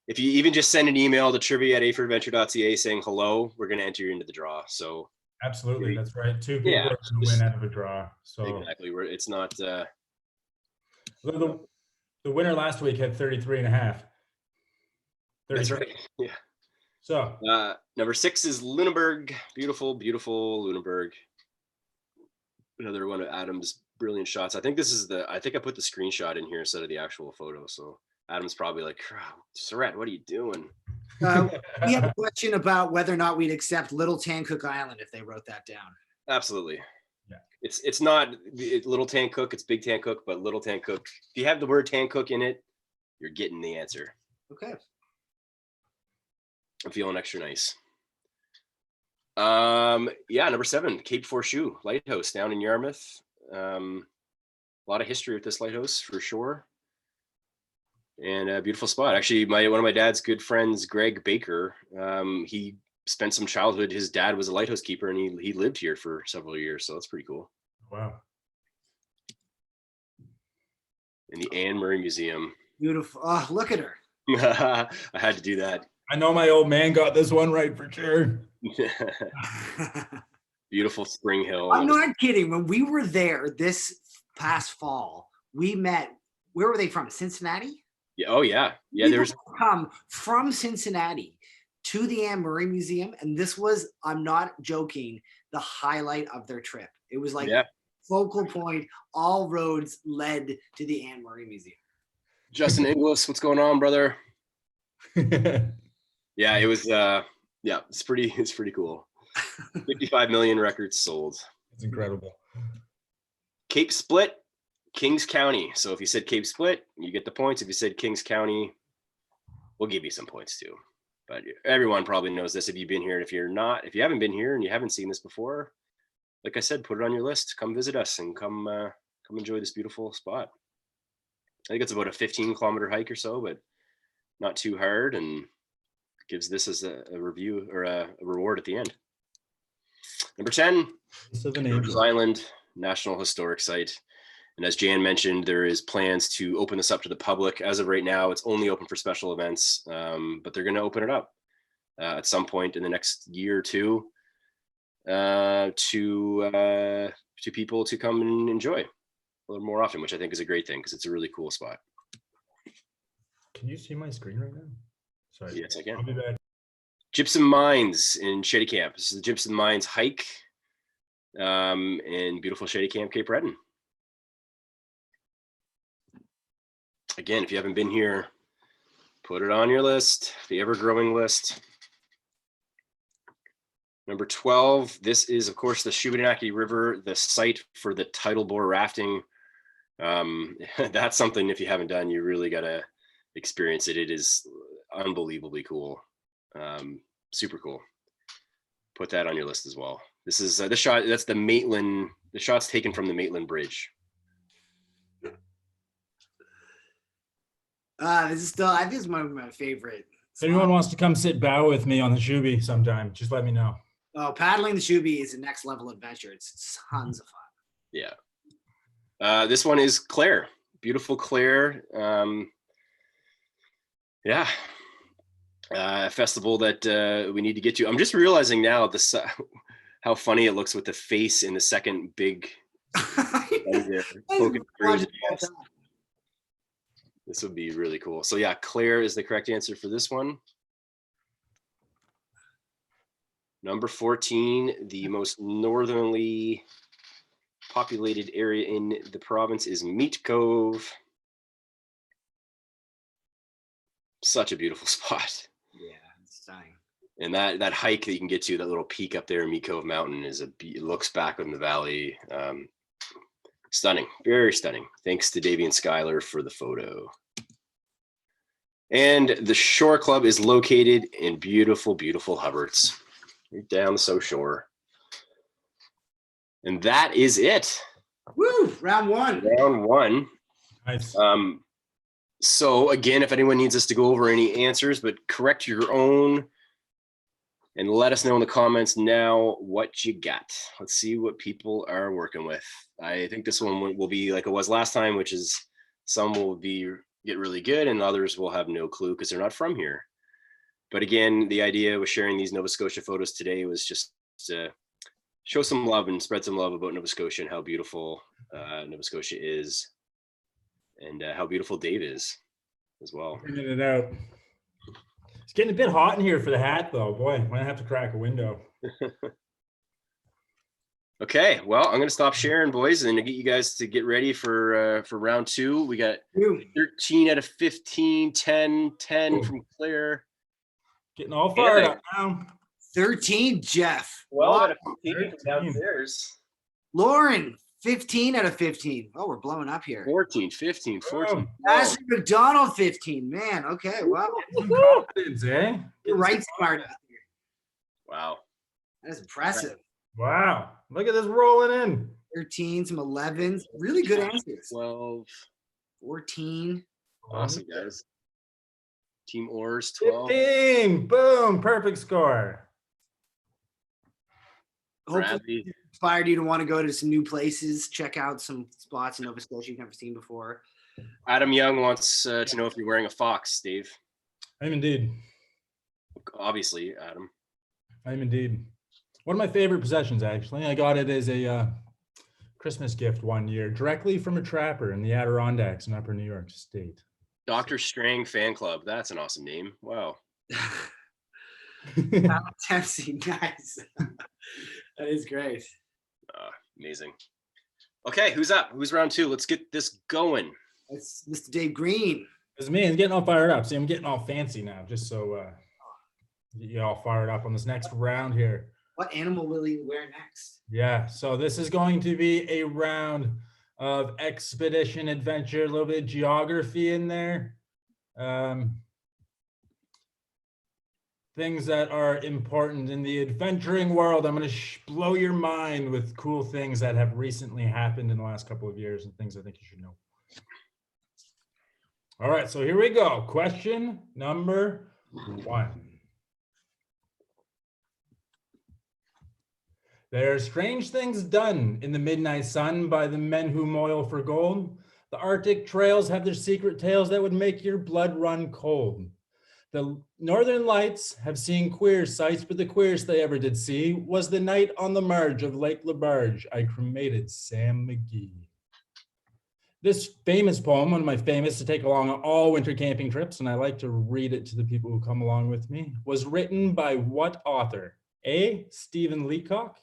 if you even just send an email to trivia@afordadventure.ca saying hello, we're going to enter you into the draw. So Absolutely, that's right. 2 people are going to win out of a draw. So exactly, it's not. The winner last week had 33.5. That's right. Yeah. So number 6 is Lunenburg. Beautiful, beautiful Lunenburg. Another one of Adam's brilliant shots. I think this is I think I put the screenshot in here instead of the actual photo. So Adam's probably like, Surratt, what are you doing? We have a question about whether or not we'd accept Little Tancook Island if they wrote that down. Absolutely. Yeah. It's not Little Tancook, it's Big Tancook, but Little Tancook. If you have the word Tancook in it, you're getting the answer. Okay. I'm feeling extra nice. Yeah, number 7, Cape Fourchou Lighthouse down in Yarmouth. A lot of history with this lighthouse for sure. And a beautiful spot. Actually, one of my dad's good friends, Greg Baker, he spent some childhood. His dad was a lighthouse keeper, and he lived here for several years. So that's pretty cool. Wow. In the Anne Murray Museum. Beautiful. Oh, look at her. I had to do that. I know my old man got this one right for sure. Beautiful Spring Hill. I'm not kidding. When we were there this past fall, we met. Where were they from? Cincinnati? Yeah. Oh yeah. Yeah. People There's come from Cincinnati to the Anne Murray Museum, and this was, I'm not joking, the highlight of their trip. It was like focal point. All roads led to the Anne Murray Museum. Justin Inglis, what's going on, brother? Yeah, it was. It's pretty cool. 55 million records sold. It's incredible. Cape Split, Kings County. So if you said Cape Split, you get the points. If you said Kings County, we'll give you some points too. But everyone probably knows this if you've been here. And if you haven't been here and you haven't seen this before, like I said, put it on your list. Come visit us and come enjoy this beautiful spot. I think it's about a 15-kilometer hike or so, but not too hard, and gives this as a review or a reward at the end. Number 10, George's Island National Historic Site. And as Jan mentioned, there is plans to open this up to the public. As of right now, it's only open for special events, but they're going to open it up at some point in the next year or two to people to come and enjoy a little more often, which I think is a great thing because it's a really cool spot. Can you see my screen right now? Sorry. Yes, I can. I'll be back. Gypsum Mines in Shady Camp. This is the Gypsum Mines hike in beautiful Shady Camp, Cape Breton. Again, if you haven't been here, Put it on your list, the ever-growing list. Number 12, this is, of course, the Shubenacadie River, the site for the tidal bore rafting. That's something, if you haven't done, you really got to experience it. It is unbelievably cool. Super cool. Put that on your list as well. This is the shot, that's the Maitland, the shot's taken from the Maitland Bridge. This is still, I think it's one of my favorite. If anyone wants to come sit bow with me on the Shuby sometime, just let me know. Oh, paddling the Shuby is a next level adventure. It's tons of fun. Yeah. This one is Clare, beautiful Clare. Yeah. A festival that we need to get to. I'm just realizing now this how funny it looks with the face in the second big. This would be really cool. So yeah, Clare is the correct answer for this one. Number 14, the most northerly populated area in the province is Meat Cove. Such a beautiful spot. Yeah, it's stunning. And that hike that you can get to, that little peak up there in Meat Cove Mountain, it looks back on the valley. Stunning, very stunning. Thanks to Davey and Skylar for the photo. And the Shore Club is located in beautiful, beautiful Hubbards, right down the South Shore. And that is it. Woo! Round one. Round one. Nice. So again, if anyone needs us to go over any answers, but correct your own and let us know in the comments now what you got. Let's see what people are working with. I think this one will be like it was last time, which is some will get really good and others will have no clue because they're not from here. But again, the idea with sharing these Nova Scotia photos today was just to show some love and spread some love about Nova Scotia and how beautiful Nova Scotia is and how beautiful Dave is as well. Bringing it out. It's getting a bit hot in here for the hat though. Boy, I'm gonna have to crack a window. Okay, well, I'm gonna stop sharing, boys, and get you guys to get ready for round two. We got 13 out of 15, 10 from Claire. Getting all fired up now. 13, Jeff. 12 out of 15 from downstairs. Lauren, 15 out of 15. Oh, we're blowing up here. 14, 15, 14. Ashley McDonald, 15. Man, okay, wow. Confidence, eh? You're right smart. Wow. That is impressive. Wow. Look at this rolling in. 13, some 11s. Really good answers. 12. 14. Awesome, guys. Team Oars, 12. 15. Boom. Perfect score. Hopefully inspired you to want to go to some new places, check out some spots in Nova Scotia you've never seen before. Adam Young wants to know if you're wearing a fox, Dave. I'm indeed. Obviously, Adam. I'm indeed. One of my favorite possessions, actually. I got it as a Christmas gift one year, directly from a trapper in the Adirondacks in Upper New York State. Dr. Strang Fan Club. That's an awesome name. Wow. Tennessee, nice. That is great. Amazing. Okay, who's up? Who's round two? Let's get this going. It's Mr. Dave Green. It's me. I'm getting all fired up. See, I'm getting all fancy now, just so get you all fired up on this next round here. What animal will he wear next? Yeah, so this is going to be a round of expedition, adventure, a little bit of geography in there. Things that are important in the adventuring world. I'm going to blow your mind with cool things that have recently happened in the last couple of years and things I think you should know. All right, so here we go. Question number 1. There are strange things done in the midnight sun by the men who moil for gold. The Arctic trails have their secret tales that would make your blood run cold. The Northern Lights have seen queer sights, but the queerest they ever did see was the night on the marge of Lake LaBarge. I cremated Sam McGee. This famous poem, one of my famous to take along on all winter camping trips, and I like to read it to the people who come along with me, was written by what author? A, Stephen Leacock,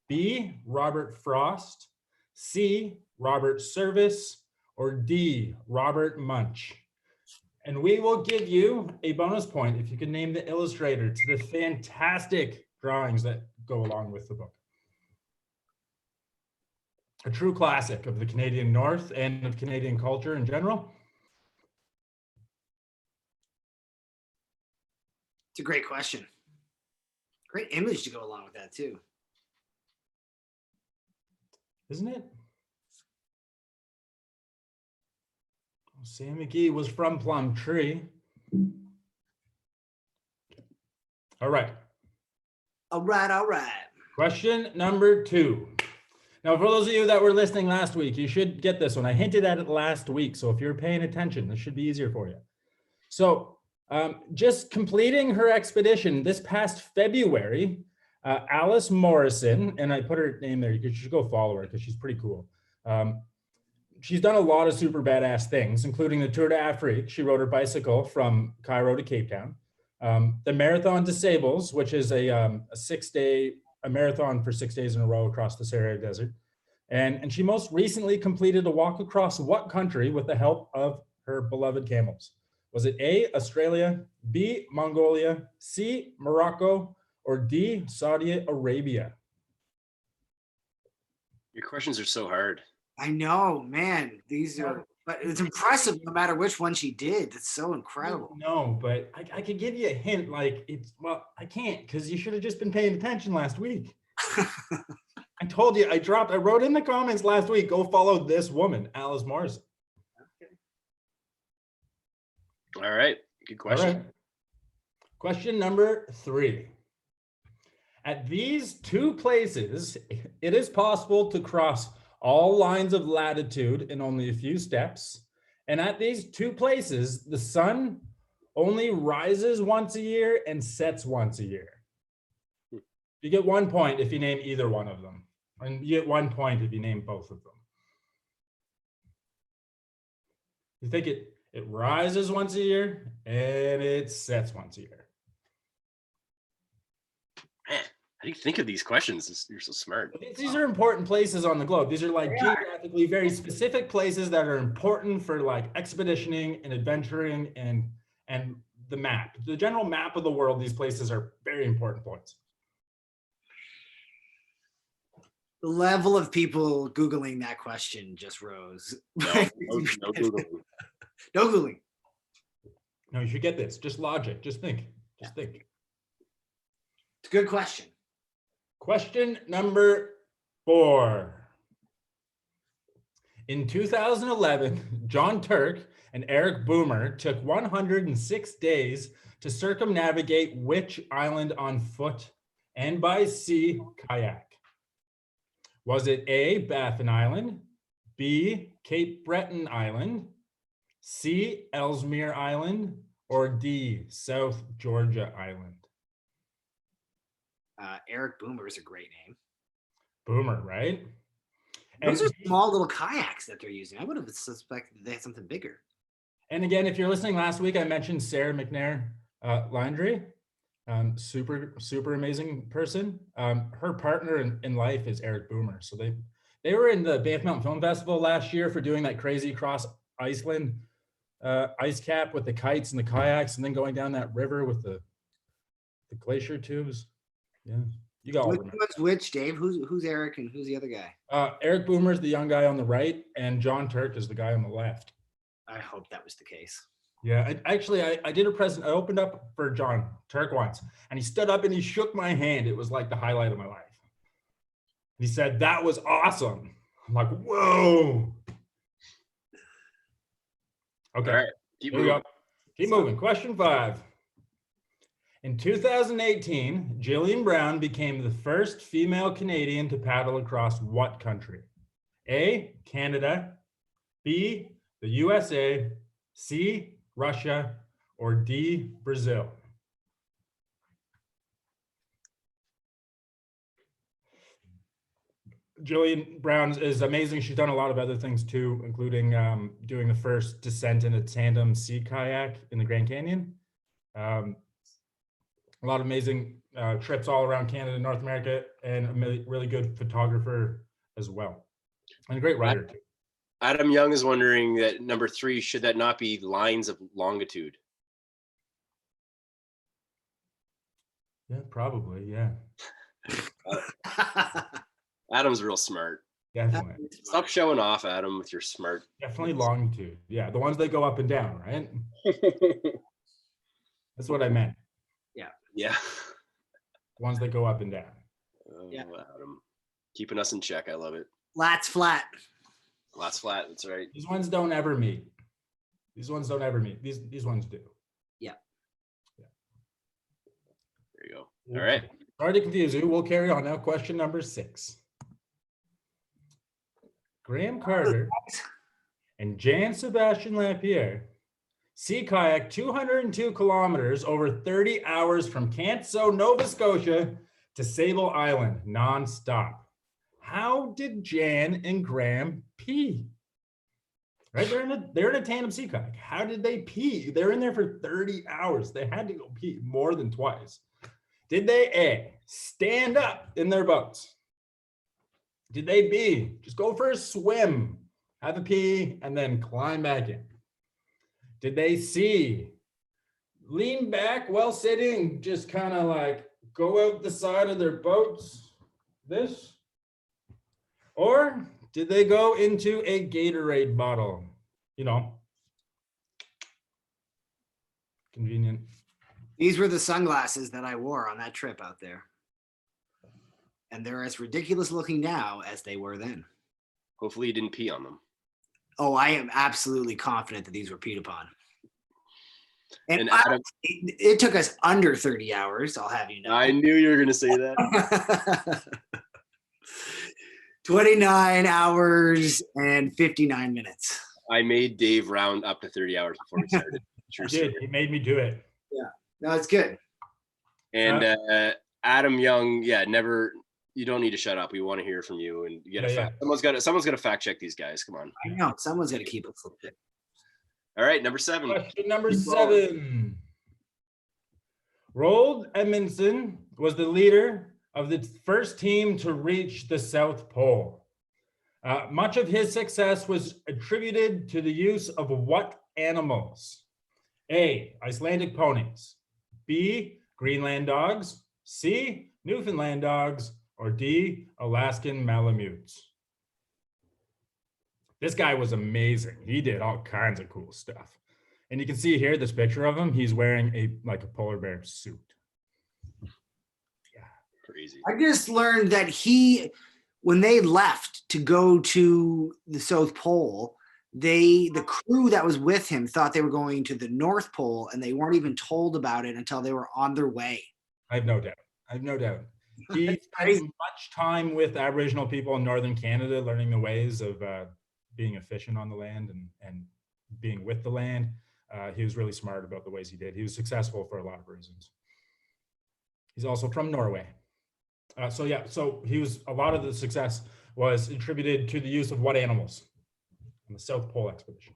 B, Robert Frost, C, Robert Service, or D, Robert Munch? And we will give you a bonus point if you can name the illustrator to the fantastic drawings that go along with the book. A true classic of the Canadian North and of Canadian culture in general. It's a great question. Great image to go along with that too. Isn't it? Sam McGee was from Plumtree. All right. All right, all right. Question number 2. Now, for those of you that were listening last week, you should get this one. I hinted at it last week, so if you're paying attention, this should be easier for you. So, just completing her expedition this past February, Alice Morrison, and I put her name there, you should go follow her because she's pretty cool. She's done a lot of super badass things, including the Tour d'Afrique. She rode her bicycle from Cairo to Cape Town. The Marathon de Sables, which is a marathon for 6 days in a row across the Sahara Desert. And she most recently completed a walk across what country with the help of her beloved camels? Was it A, Australia, B, Mongolia, C, Morocco, or D, Saudi Arabia? Your questions are so hard. I know, man. These are, but it's impressive no matter which one she did. It's so incredible. No, but I could give you a hint. Like well, I can't because you should have just been paying attention last week. I told you, I wrote in the comments last week, go follow this woman, Alice Morrison. All right, good question. All right. Question number 3. At these 2 places, it is possible to cross all lines of latitude in only a few steps. And at these 2 places, the sun only rises once a year and sets once a year. You get 1 point if you name either one of them. And you get 1 point if you name both of them. You think it rises once a year and it sets once a year. Man, how do you think of these questions? You're so smart. These are important places on the globe. These are like geographically very specific places that are important for like expeditioning and adventuring and the map. The general map of the world, these places are very important points. The level of people Googling that question just rose. No Googling. No Googling. No, you should get this. Just logic. Just think. Just think. It's a good question. Question number 4. In 2011, John Turk and Eric Boomer took 106 days to circumnavigate which island on foot and by sea kayak? Was it A, Baffin Island, B, Cape Breton Island, C, Ellesmere Island, or D, South Georgia Island? Eric Boomer is a great name. Boomer, right? Those are small little kayaks that they're using. I would have suspected they had something bigger. And again, if you're listening last week, I mentioned Sarah McNair Landry. Super amazing person. Her partner in life is Eric Boomer. So they were in the Banff Mountain Film Festival last year for doing that crazy cross Iceland ice cap with the kites and the kayaks, and then going down that river with the glacier tubes. Yeah, you got all of them. Which Dave? Who's Eric and who's the other guy? Eric Boomer is the young guy on the right, and John Turk is the guy on the left. I hope that was the case. Yeah, I did a present. I opened up for John Turk once, and he stood up and he shook my hand. It was like the highlight of my life. He said, "That was awesome." I'm like, "Whoa." Okay, all right, keep moving. We go. Keep moving. Question 5. In 2018, Jillian Brown became the first female Canadian to paddle across what country? A, Canada, B, the USA, C, Russia, or D, Brazil? Jillian Brown is amazing. She's done a lot of other things too, including doing the first descent in a tandem sea kayak in the Grand Canyon. A lot of amazing trips all around Canada and North America, and a really good photographer as well. And a great writer too. Adam Young is wondering that number 3, should that not be lines of longitude? Yeah, probably. Yeah, Adam's real smart. definitely. Stop showing off, Adam, with your smart. Definitely longitude. Yeah, the ones that go up and down, right? That's what I meant. Yeah. The ones that go up and down. Oh, Yeah. Adam, keeping us in check. I love it. Lats flat. Lots flat. That's right. These ones don't ever meet. These ones don't ever meet. These ones do. There you go. All right. Sorry to confuse you. We'll carry on now. Question number 6. Graham Carter and Jan Sebastian Lapierre sea kayak 202 kilometers over 30 hours from Canso, Nova Scotia to Sable Island nonstop. How did Jan and Graham pee? Right, they're in a tandem sea kayak. How did they pee? They're in there for 30 hours. They had to go pee more than twice. Did they A, stand up in their boats? Did they B, just go for a swim, have a pee, and then climb back in? Did they C, lean back while sitting, just kind of like go out the side of their boats, this? Or did they go into a Gatorade bottle? You know, convenient. These were the sunglasses that I wore on that trip out there. And they're as ridiculous looking now as they were then. Hopefully you didn't pee on them. Oh, I am absolutely confident that these were peed upon. And Adam, it took us under 30 hours, I'll have you know. I knew you were going to say that. 29 hours and 59 minutes. I made Dave round up to 30 hours before we started. True I did. story. He made me do it. No, it's good. And Adam Young, never. You don't need to shut up. We want to hear from you. And you gotta someone's got to fact check these guys. Come on. I know someone's got to keep it flipped. All right, number 7. Question number 7. Roald Amundsen was the leader of the first team to reach the South Pole. Much of his success was attributed to the use of what animals? A, Icelandic ponies. B, Greenland dogs. C, Newfoundland dogs. Or D, Alaskan Malamutes. This guy was amazing. He did all kinds of cool stuff. And you can see here, this picture of him, he's wearing a polar bear suit. Yeah. Crazy. I just learned that when they left to go to the South Pole, the crew that was with him thought they were going to the North Pole, and they weren't even told about it until they were on their way. I have no doubt. He spent much time with Aboriginal people in northern Canada, learning the ways of being efficient on the land and being with the land. He was really smart about the ways he did. He was successful for a lot of reasons. He's also from Norway. So a lot of the success was attributed to the use of what animals on the South Pole expedition.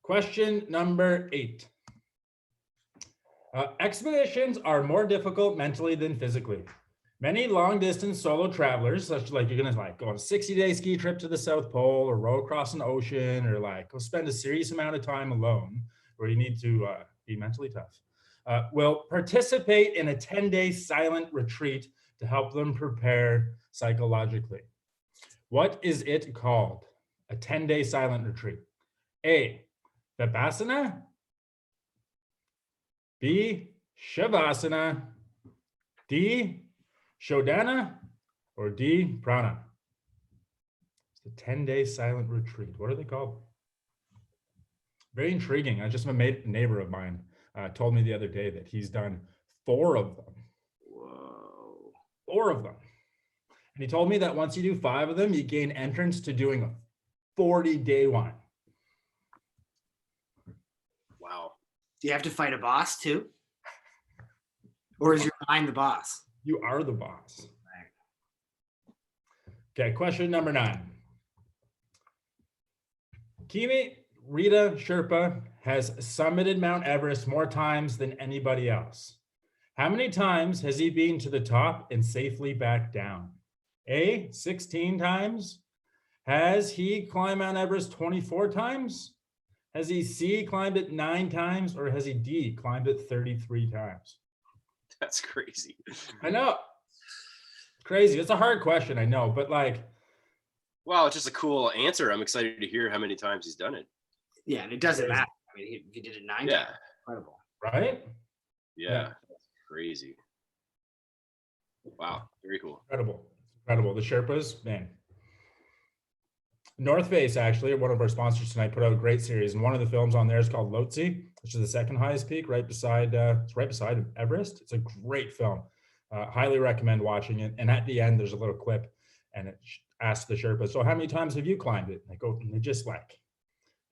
Question number 8. Expeditions are more difficult mentally than physically. Many long-distance solo travelers, such like you're gonna go on a 60-day ski trip to the South Pole, or row across an ocean, or go spend a serious amount of time alone, where you need to be mentally tough, will participate in a 10-day silent retreat to help them prepare psychologically. What is it called? A 10-day silent retreat. A, Bassinet. B, Shavasana. D, Shodhana. Or D, Prana. It's a 10-day silent retreat. What are they called? Very intriguing. Just a neighbor of mine told me the other day that he's done 4 of them. Whoa. 4 of them. And he told me that once you do 5 of them, you gain entrance to doing a 40-day one. Wow. Do you have to fight a boss too? Or is your mind the boss? You are the boss. Okay, question number 9. Kimi Rita Sherpa has summited Mount Everest more times than anybody else. How many times has he been to the top and safely back down? A, 16 times. Has he climbed Mount Everest 24 times? Has he C, climbed it 9 times? Or has he D, climbed it 33 times? That's crazy. I know. Crazy. It's a hard question, I know, but like. Wow, it's just a cool answer. I'm excited to hear how many times he's done it. Yeah, and it doesn't matter. I mean, if you did it 9 times, incredible. Right? Yeah, that's crazy. Wow, very cool. Incredible. Incredible. The Sherpas, man. North Face, actually, one of our sponsors tonight, put out a great series, and one of the films on there is called Lhotse, which is the second highest peak, it's right beside Everest. It's a great film. Highly recommend watching it. And at the end, there's a little clip, and it asks the Sherpas, so how many times have you climbed it? And they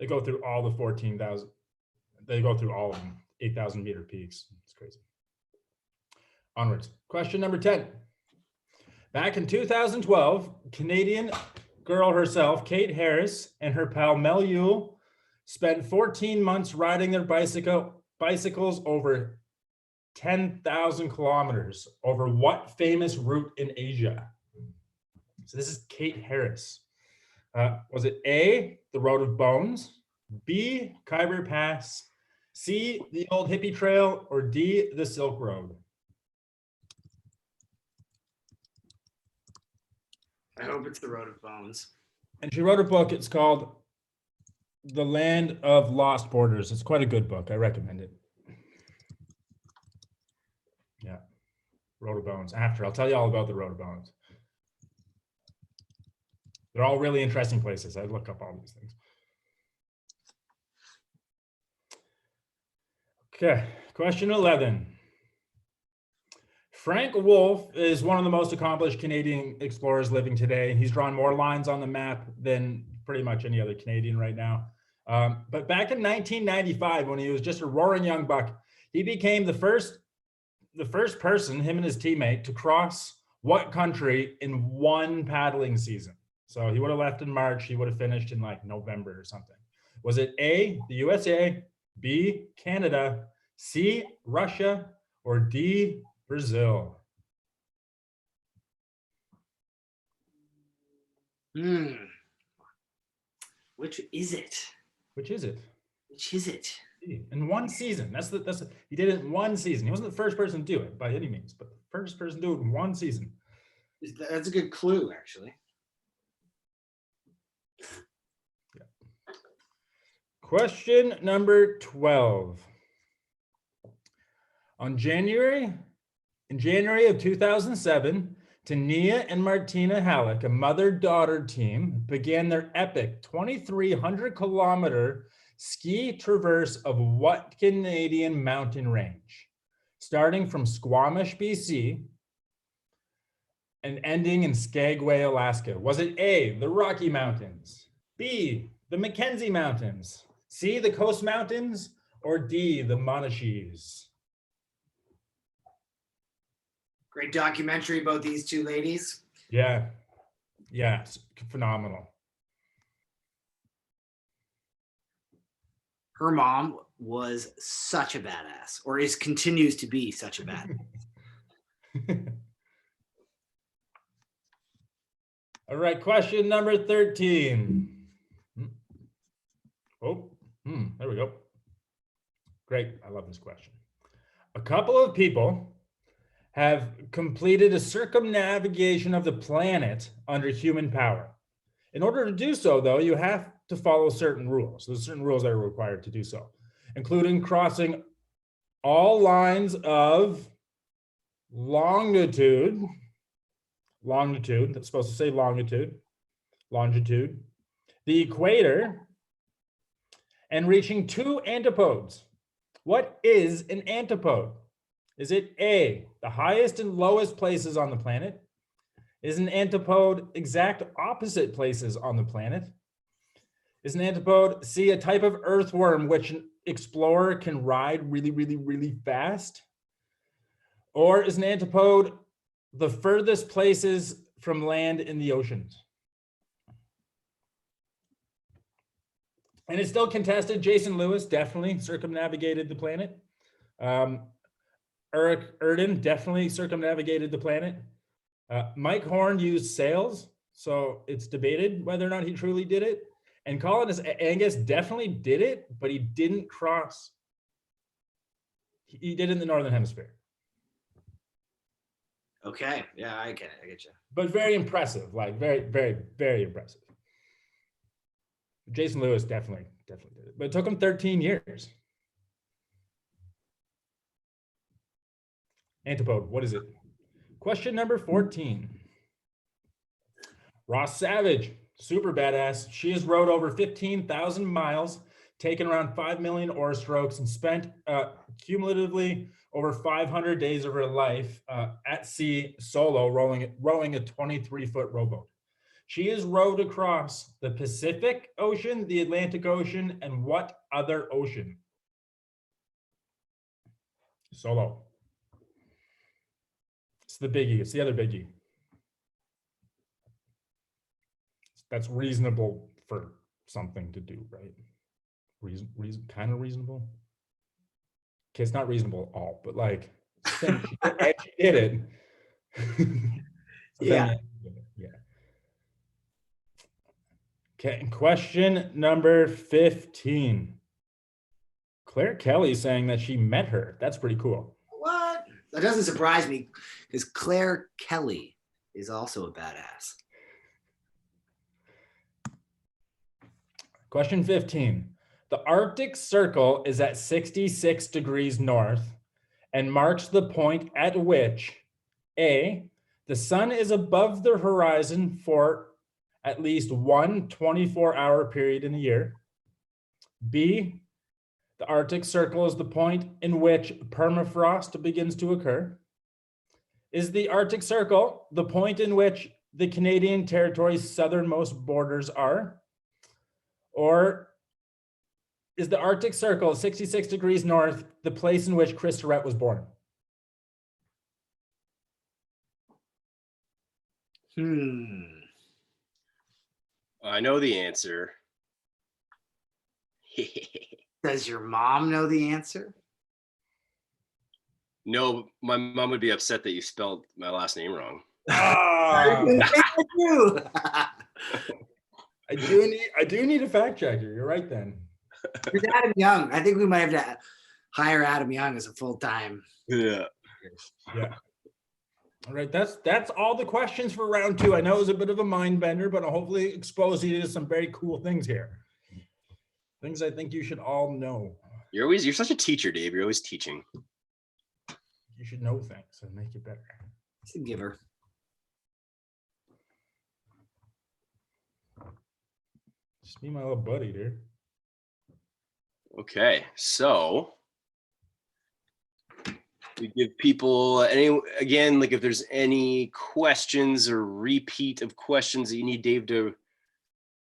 go through all the 14,000. They go through all of them, 8,000 meter peaks. It's crazy. Onwards. Question number 10. Back in 2012, Canadian girl herself, Kate Harris, and her pal Mel Yule spent 14 months riding their bicycles over 10,000 kilometers over what famous route in Asia? So this is Kate Harris. Was it A, the Road of Bones, B, Khyber Pass, C, the Old Hippie Trail, or D, the Silk Road? I hope it's the Road of Bones. And she wrote a book. It's called The Land of Lost Borders. It's quite a good book. I recommend it. Yeah. Road of Bones. I'll tell you all about the Road of Bones. They're all really interesting places. I'd look up all these things. Okay. Question 11. Frank Wolff is one of the most accomplished Canadian explorers living today. He's drawn more lines on the map than pretty much any other Canadian right now. But back in 1995, when he was just a roaring young buck, he became the first person, him and his teammate, to cross what country in one paddling season? So he would have left in March. He would have finished in like November or something. Was it A, the USA, B, Canada, C, Russia, or D, Brazil? Which is it? Which is it? Which is it? In one season. He did it in one season. He wasn't the first person to do it by any means, but the first person to do it in one season. That's a good clue, actually. Yeah. Question number 12. In January of 2007, Tania and Martina Halleck, a mother-daughter team, began their epic 2,300 kilometer ski traverse of what Canadian mountain range? Starting from Squamish, BC, and ending in Skagway, Alaska. Was it A, the Rocky Mountains, B, the Mackenzie Mountains, C, the Coast Mountains, or D, the Monachies? Great documentary about these two ladies. Yeah, phenomenal. Her mom was such a badass, or continues to be such a badass. All right, question number 13. There we go. Great, I love this question. A couple of people have completed a circumnavigation of the planet under human power. In order to do so, though, you have to follow certain rules. There's certain rules that are required to do so, including crossing all lines of longitude, that's supposed to say longitude, the equator, and reaching 2 antipodes. What is an antipode? Is it A, the highest and lowest places on the planet? Is an antipode exact opposite places on the planet? Is an antipode C, a type of earthworm which an explorer can ride really, really, really fast? Or is an antipode the furthest places from land in the oceans? And it's still contested. Jason Lewis definitely circumnavigated the planet. Eric Erden definitely circumnavigated the planet. Mike Horn used sails. So it's debated whether or not he truly did it. And Colin Angus definitely did it, but he didn't cross. He did it in the Northern Hemisphere. Okay. Yeah, I get it. I get you. But very impressive, like very, very, very impressive. Jason Lewis definitely did it. But it took him 13 years. Antipode, what is it? Question number 14. Ross Savage, super badass. She has rowed over 15,000 miles, taken around 5 million oar strokes, and spent cumulatively over 500 days of her life at sea solo rowing a 23-foot rowboat. She has rowed across the Pacific Ocean, the Atlantic Ocean, and what other ocean? Solo. It's the biggie. It's the other biggie. That's reasonable for something to do, right? Kind of reasonable. Okay, it's not reasonable at all, but like, and she did it. Yeah. Yeah. Okay, question number 15. Claire Kelly saying that she met her. That's pretty cool. What? That doesn't surprise me because Claire Kelly is also a badass. Question 15. The Arctic Circle is at 66 degrees north and marks the point at which A, the sun is above the horizon for at least one 24-hour period in the year. B, the Arctic Circle is the point in which permafrost begins to occur. Is the Arctic Circle the point in which the Canadian Territory's southernmost borders are? Or is the Arctic Circle 66 degrees north the place in which Chris Tourette was born? I know the answer. Does your mom know the answer? No, my mom would be upset that you spelled my last name wrong. Ah, I I do need a fact checker. You're right then. It's Adam Young. I think we might have to hire Adam Young as a full-time. Yeah. Yeah. All right, that's all the questions for round 2. I know it was a bit of a mind bender, but I'll hopefully expose you to some very cool things here. Things I think you should all know. You're such a teacher, Dave. You're always teaching. You should know things and make it better. It's a giver. Just be my little buddy, dude. Okay, so we give people like if there's any questions or repeat of questions that you need Dave to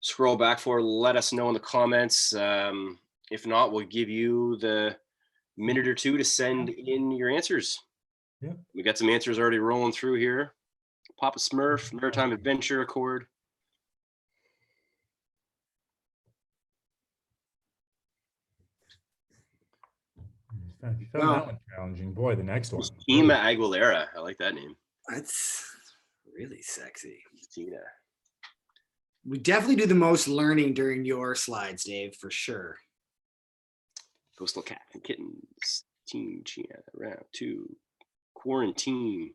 scroll back for, let us know in the comments. If not, we'll give you the minute or two to send in your answers. Yeah. We got some answers already rolling through here. Papa Smurf, Maritime Adventure Accord. You found that one challenging. Boy, the next one. Tima Aguilera. I like that name. That's really sexy. Tina. We definitely do the most learning during your slides, Dave, for sure. Postal Cat and Kittens. Team Chia. Round 2. Quarantine.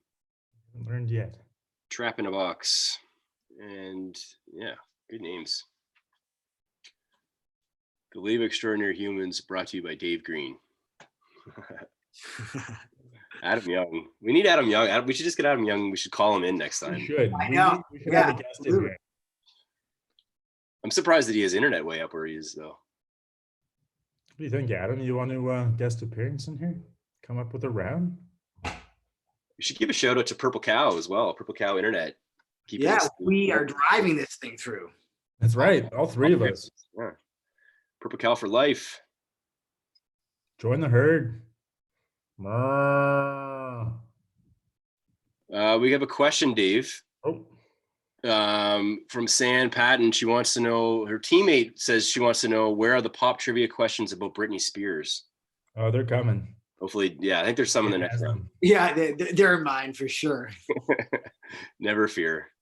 Haven't learned yet. Trap in a Box. And yeah, good names. Believe Extraordinary Humans, brought to you by Dave Green. Adam Young. We need Adam Young. We should just get Adam Young. We should call him in next time. We should. I know. We should have a guest in here. I'm surprised that he has internet way up where he is, though. What do you think, Adam? You want to guest appearance in here? Come up with a round? We should give a shout out to Purple Cow as well. Purple Cow Internet. We are driving this thing through. That's right. All three of us. Yeah. Purple Cow for life. Join the herd. We have a question, Dave. Oh. From San Patton. She wants to know, her teammate says she wants to know, where are the pop trivia questions about Britney Spears? Oh, they're coming. Hopefully, yeah, I think there's some in the next round. Yeah, they're mine for sure. Never fear.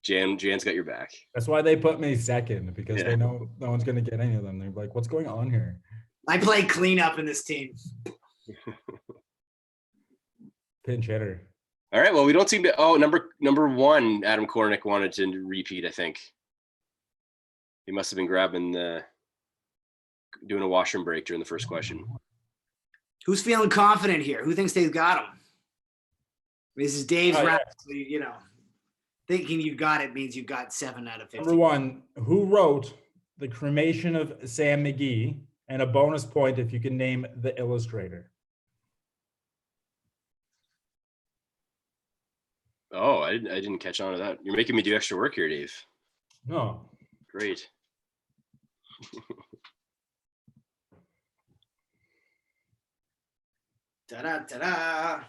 Jan's got your back. That's why they put me second, because they know no one's going to get any of them. They're like, what's going on here? I play cleanup in this team. Pinch hitter. All right. Well, we don't seem to. Oh, number one, Adam Kornick wanted to repeat. I think he must have been doing a washroom break during the first question. Who's feeling confident here? Who thinks they've got him? This is Dave's round. So you know, thinking you've got it means you've got 7 out of 50. Number one, who wrote The Cremation of Sam McGee? And a bonus point if you can name the illustrator. Oh, I didn't catch on to that. You're making me do extra work here, Dave. No. Great. Ta-da,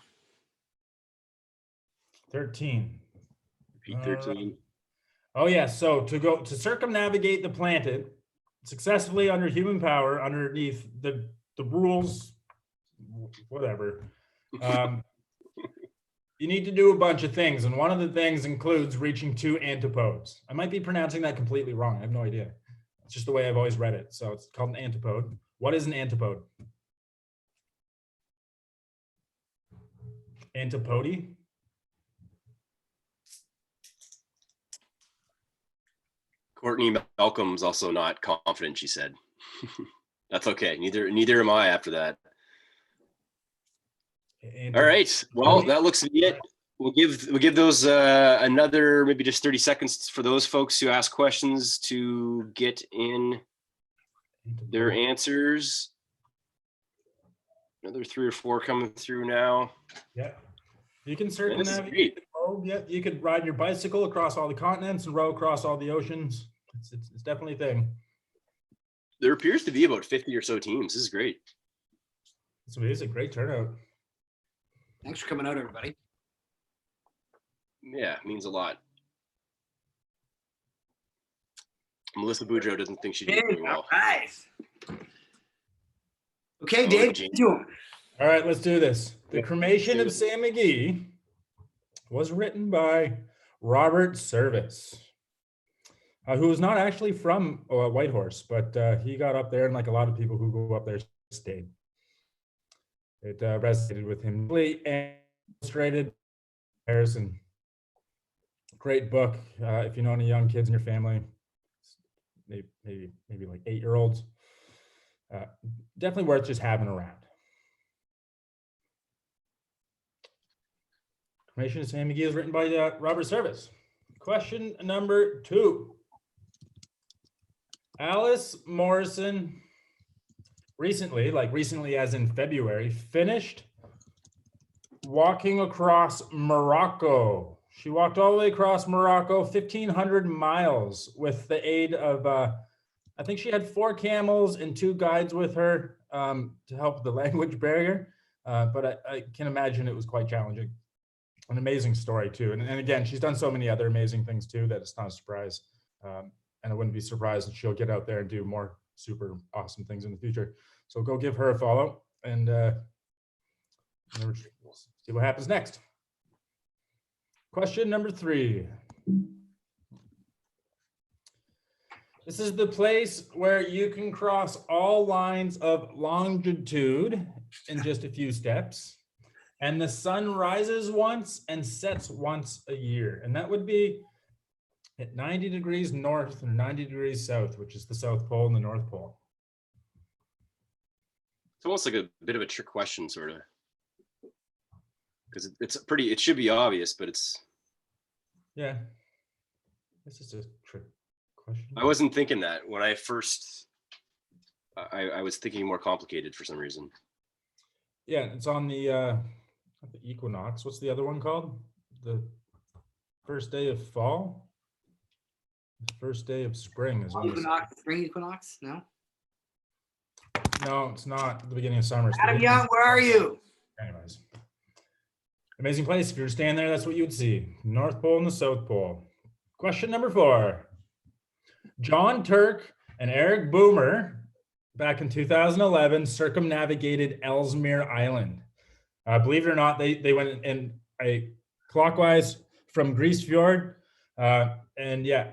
13. Repeat 13. Oh yeah, so to circumnavigate the planet successfully under human power, underneath the rules, whatever, you need to do a bunch of things, and one of the things includes reaching 2 antipodes. I might be pronouncing that completely wrong. I have no idea. It's just the way I've always read it. So it's called an antipode. What is an antipode? Antipode? Courtney Malcolm's also not confident, she said. That's okay. Neither am I after that. All right. Well, that looks to be it. We'll give those another maybe just 30 seconds for those folks who ask questions to get in their answers. Another 3 or 4 coming through now. Yeah. You can circumnavigate the globe. Yeah, you could ride your bicycle across all the continents and row across all the oceans. It's definitely a thing. There appears to be about 50 or so teams. This is great. It's a great turnout. Thanks for coming out, everybody. Yeah, it means a lot. Melissa Boudreau doesn't think she did very well. All right. Okay, Dave, do him. All right, let's do this. The Cremation of Sam McGee was written by Robert Service, who was not actually from Whitehorse, but he got up there, and like a lot of people who go up there stayed. It resonated with him. And illustrated and great book. If you know any young kids in your family, maybe like 8-year-olds, definitely worth just having around. Cremation of Sam McGee is written by Robert Service. Question number 2. Alice Morrison recently as in February, finished walking across Morocco. She walked all the way across Morocco, 1,500 miles with the aid of, I think she had 4 camels and 2 guides with her to help with the language barrier. But I can imagine it was quite challenging. An amazing story too. And again, she's done so many other amazing things too that it's not a surprise. And I wouldn't be surprised if she'll get out there and do more super awesome things in the future. So go give her a follow and see what happens next. Question number 3. This is the place where you can cross all lines of longitude in just a few steps. And the sun rises once and sets once a year. And that would be at 90 degrees north and 90 degrees south, which is the South Pole and the North Pole. It's almost like a bit of a trick question, sort of. Because it should be obvious, but it's. Yeah. This is a trick question. I wasn't thinking that when I first, I was thinking more complicated for some reason. Yeah, it's on the equinox. What's the other one called? The first day of fall? The first day of spring is equinox, spring equinox? No? No, it's not the beginning of summer. Adam Young, where are you? Anyways. Amazing place. If you were standing there, that's what you would see. North Pole and the South Pole. Question number 4. John Turk and Eric Boomer, back in 2011, circumnavigated Ellesmere Island. Believe it or not, they went in a clockwise from Grise Fjord And yeah,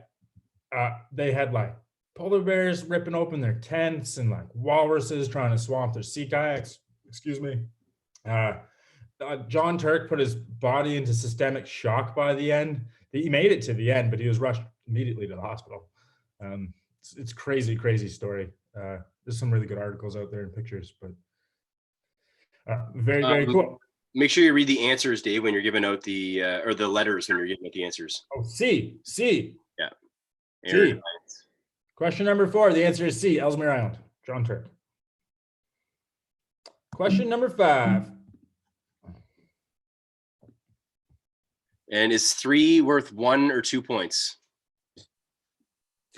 they had like polar bears ripping open their tents and like walruses trying to swamp their sea kayaks. Excuse me. John Turk put his body into systemic shock by the end. He made it to the end, but he was rushed immediately to the hospital. It's crazy, crazy story. There's some really good articles out there and pictures, but very, very cool. Make sure you read the answers, Dave, when you're giving out the or the letters when you're giving out the answers. Oh, C. Yeah. C. Question number 4. The answer is C. Ellesmere Island. John Turk. Question number 5. And is 3 worth 1 or 2 points?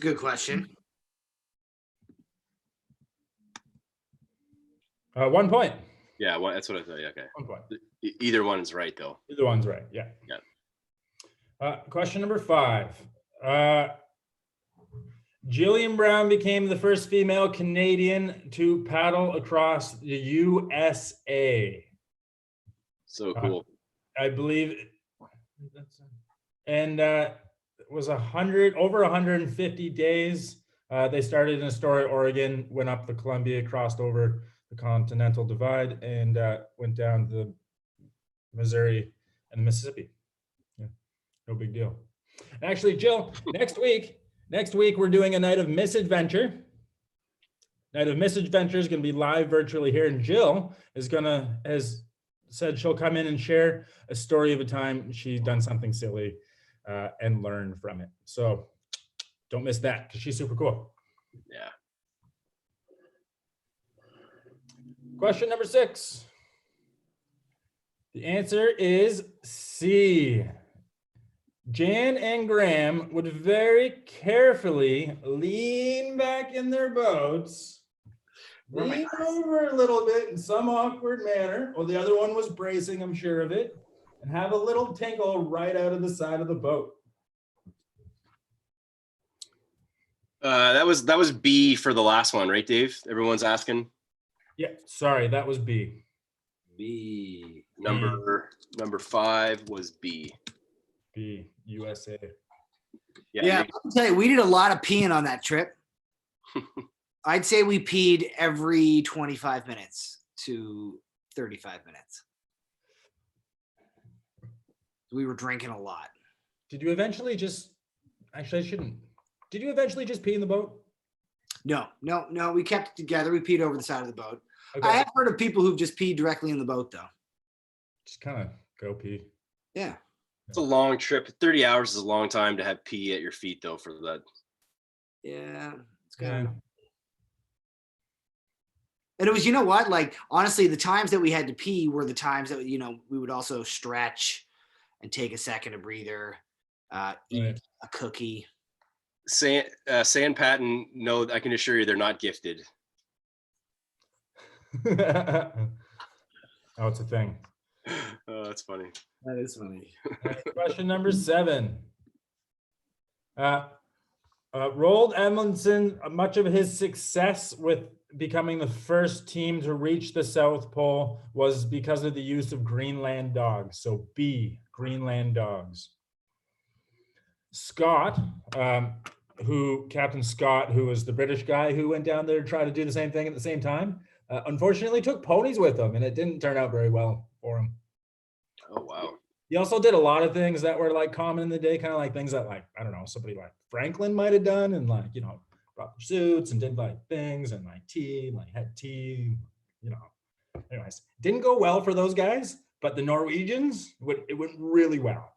Good question. 1 point. Yeah, well, that's what I thought. Okay. 1 point. Either one is right, though. Either one's right. Yeah. Question number 5. Jillian Brown became the first female Canadian to paddle across the USA. So cool. I believe, and it was over 150 days. They started in Astoria, Oregon, went up the Columbia, crossed over the Continental Divide, and went down the Missouri and the Mississippi. Yeah, no big deal. And actually, Jill, next week we're doing a night of misadventure. Night of Misadventure is going to be live virtually here, and Jill has said she'll come in and share a story of a time she's done something silly and learn from it. So don't miss that because she's super cool. Yeah. Question number 6. The answer is C. Jan and Graham would very carefully lean back in their boats, lean over a little bit in some awkward manner, or the other one was bracing, I'm sure of it, and have a little tinkle right out of the side of the boat. That was B for the last one, right, Dave? Everyone's asking. Yeah, sorry, that was B. B. Number 5 was B. B, USA. Yeah, I'll tell you, we did a lot of peeing on that trip. I'd say we peed every 25 minutes to 35 minutes. We were drinking a lot. Did you eventually just, actually I shouldn't, did you eventually just pee in the boat? No, we kept it together. We peed over the side of the boat. Okay. I have heard of people who've just peed directly in the boat though. Just kind of go pee. Yeah. It's a long trip. 30 hours is a long time to have pee at your feet, though, for that. Yeah, it's good. Yeah. And it was, you know what? Like, honestly, the times that we had to pee were the times that, you know, we would also stretch and take a second, a breather, eat a cookie. San Patton, no, I can assure you they're not gifted. Oh, it's a thing. Oh, that's funny. That is funny. Question number 7. Roald Amundsen, much of his success with becoming the first team to reach the South Pole was because of the use of Greenland dogs. So B, Greenland dogs. Scott, Captain Scott, who was the British guy who went down there to try to do the same thing at the same time, unfortunately took ponies with him, and it didn't turn out very well for him. Oh, wow. He also did a lot of things that were like common in the day, kind of like things that like, I don't know, somebody like Franklin might have done, and like, you know, brought their suits and did like things and like tea, like had tea, you know. Anyways, didn't go well for those guys, but the Norwegians, it went really well,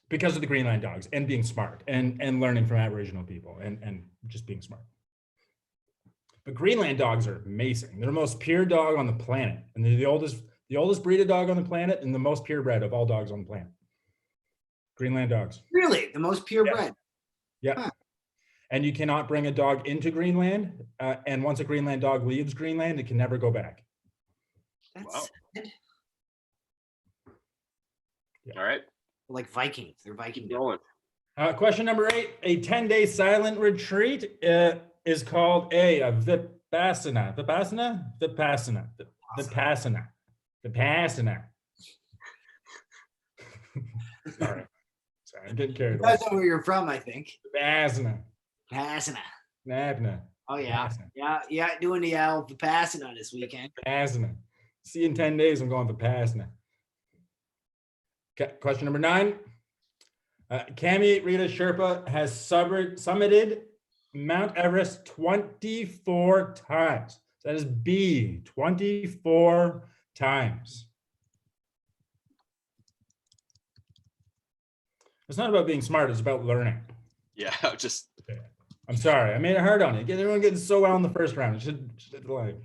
because of the Greenland dogs and being smart and learning from Aboriginal people and just being smart. But Greenland dogs are amazing. They're the most pure dog on the planet, and they're the oldest breed of dog on the planet and the most purebred of all dogs on the planet. Greenland dogs. Really? The most purebred? Yeah. Huh. And you cannot bring a dog into Greenland. And once a Greenland dog leaves Greenland, it can never go back. That's sad. Yeah. All right. Like Vikings. They're Viking. Question number 8. A 10-day silent retreat is called a Vipassana. Sorry, I'm getting carried You away. guys know where you're from, I think. Bassinet. Passina. Nabna. Oh yeah. Bassinet. Yeah, doing the Vipassana this weekend. Bassinet. See you in 10 days. I'm going for Bassinet. Okay, question number 9. Cami Rita Sherpa has summited Mount Everest 24 times. That is B, 24 times. It's not about being smart, it's about learning. Yeah, just I'm sorry, I made it hard on you. Everyone getting so well in the first round. It should like.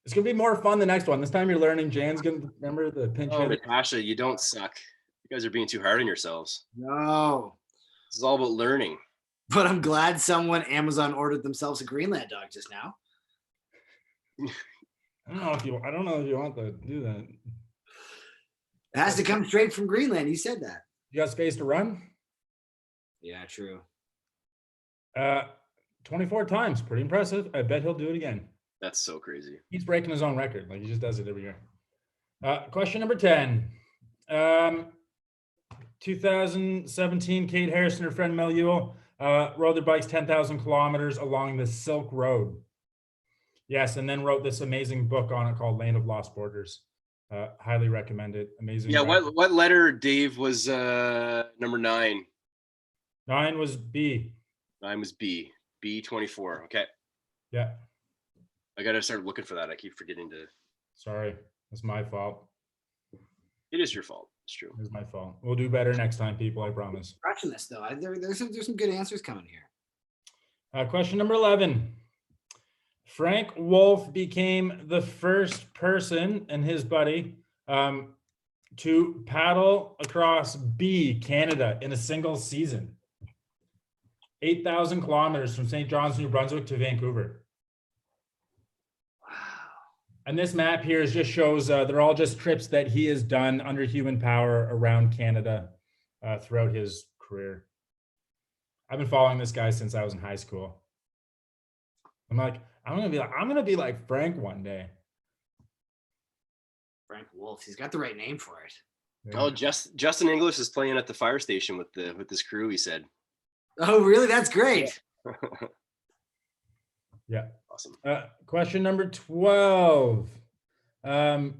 It's gonna be more fun the next one. This time you're learning. Jan's gonna remember the pinch oh, hit. Natasha, you don't suck. You guys are being too hard on yourselves. No. This is all about learning. But I'm glad someone Amazon ordered themselves a Greenland dog just now. I don't know if you want to do that. It has to come straight from Greenland. You said that. You got space to run? Yeah, true. 24 times, pretty impressive. I bet he'll do it again. That's so crazy. He's breaking his own record. Like he just does it every year. Question number 10. 2017, Kate Harris and her friend Mel Ewell rode their bikes 10,000 kilometers along the Silk Road. Yes, and then wrote this amazing book on it called Land of Lost Borders. Highly recommend it. Amazing. Yeah, ride. what letter, Dave, was number 9? 9 was B. 9 was B. B24. Okay. Yeah. I gotta start looking for that. I keep forgetting to. Sorry, that's my fault. It is your fault. It's true. It's my fault. We'll do better next time, people. I promise. Watching this though, there's some good answers coming here. Question number 11. Frank Wolf became the first person and his buddy to paddle across B, Canada, in a single season. 8,000 kilometers from St. John's, New Brunswick to Vancouver. Wow. And this map here just shows they're all just trips that he has done under human power around Canada throughout his career. I've been following this guy since I was in high school. I'm gonna be like Frank one day. Frank Wolf, he's got the right name for it. Yeah. Oh, Justin English is playing at the fire station with this crew. He said. Oh, really? That's great. Yeah. Awesome. Question number 12. The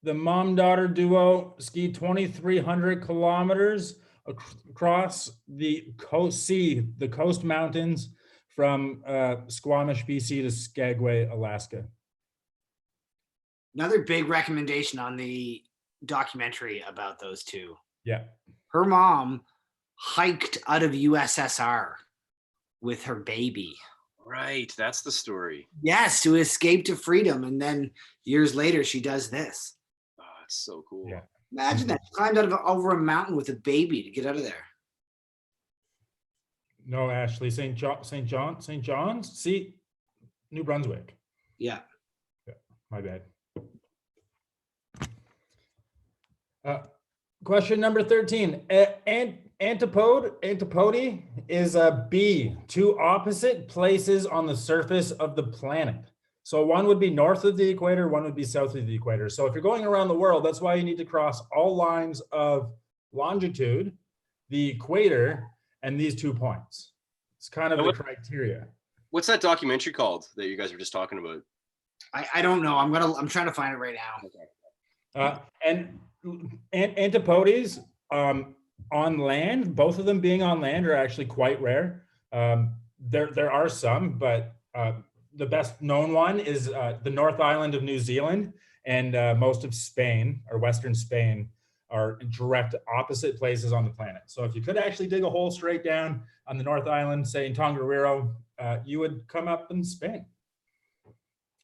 mom-daughter duo skied 2,300 kilometers across the coast mountains from Squamish, BC to Skagway, Alaska. Another big recommendation on the documentary about those two. Yeah. Her mom hiked out of USSR with her baby. Right, that's the story. Yes, to escape to freedom. And then years later, she does this. Oh, it's so cool. Yeah. Imagine that. She climbed over a mountain with a baby to get out of there. No, Ashley, St. John's? See, New Brunswick. Yeah. My bad. Question number 13. Antipode is a B, 2 opposite places on the surface of the planet. So one would be north of the equator, one would be south of the equator. So if you're going around the world, that's why you need to cross all lines of longitude, the equator, and these 2 points. It's kind of the criteria. What's that documentary called that you guys were just talking about? I don't know. I'm trying to find it right now. And antipodes on land, both of them being on land, are actually quite rare. There are some, but the best known one is the North Island of New Zealand, and most of Spain, or Western Spain, are direct opposite places on the planet. So if you could actually dig a hole straight down on the North Island, say in Tongariro, you would come up in Spain.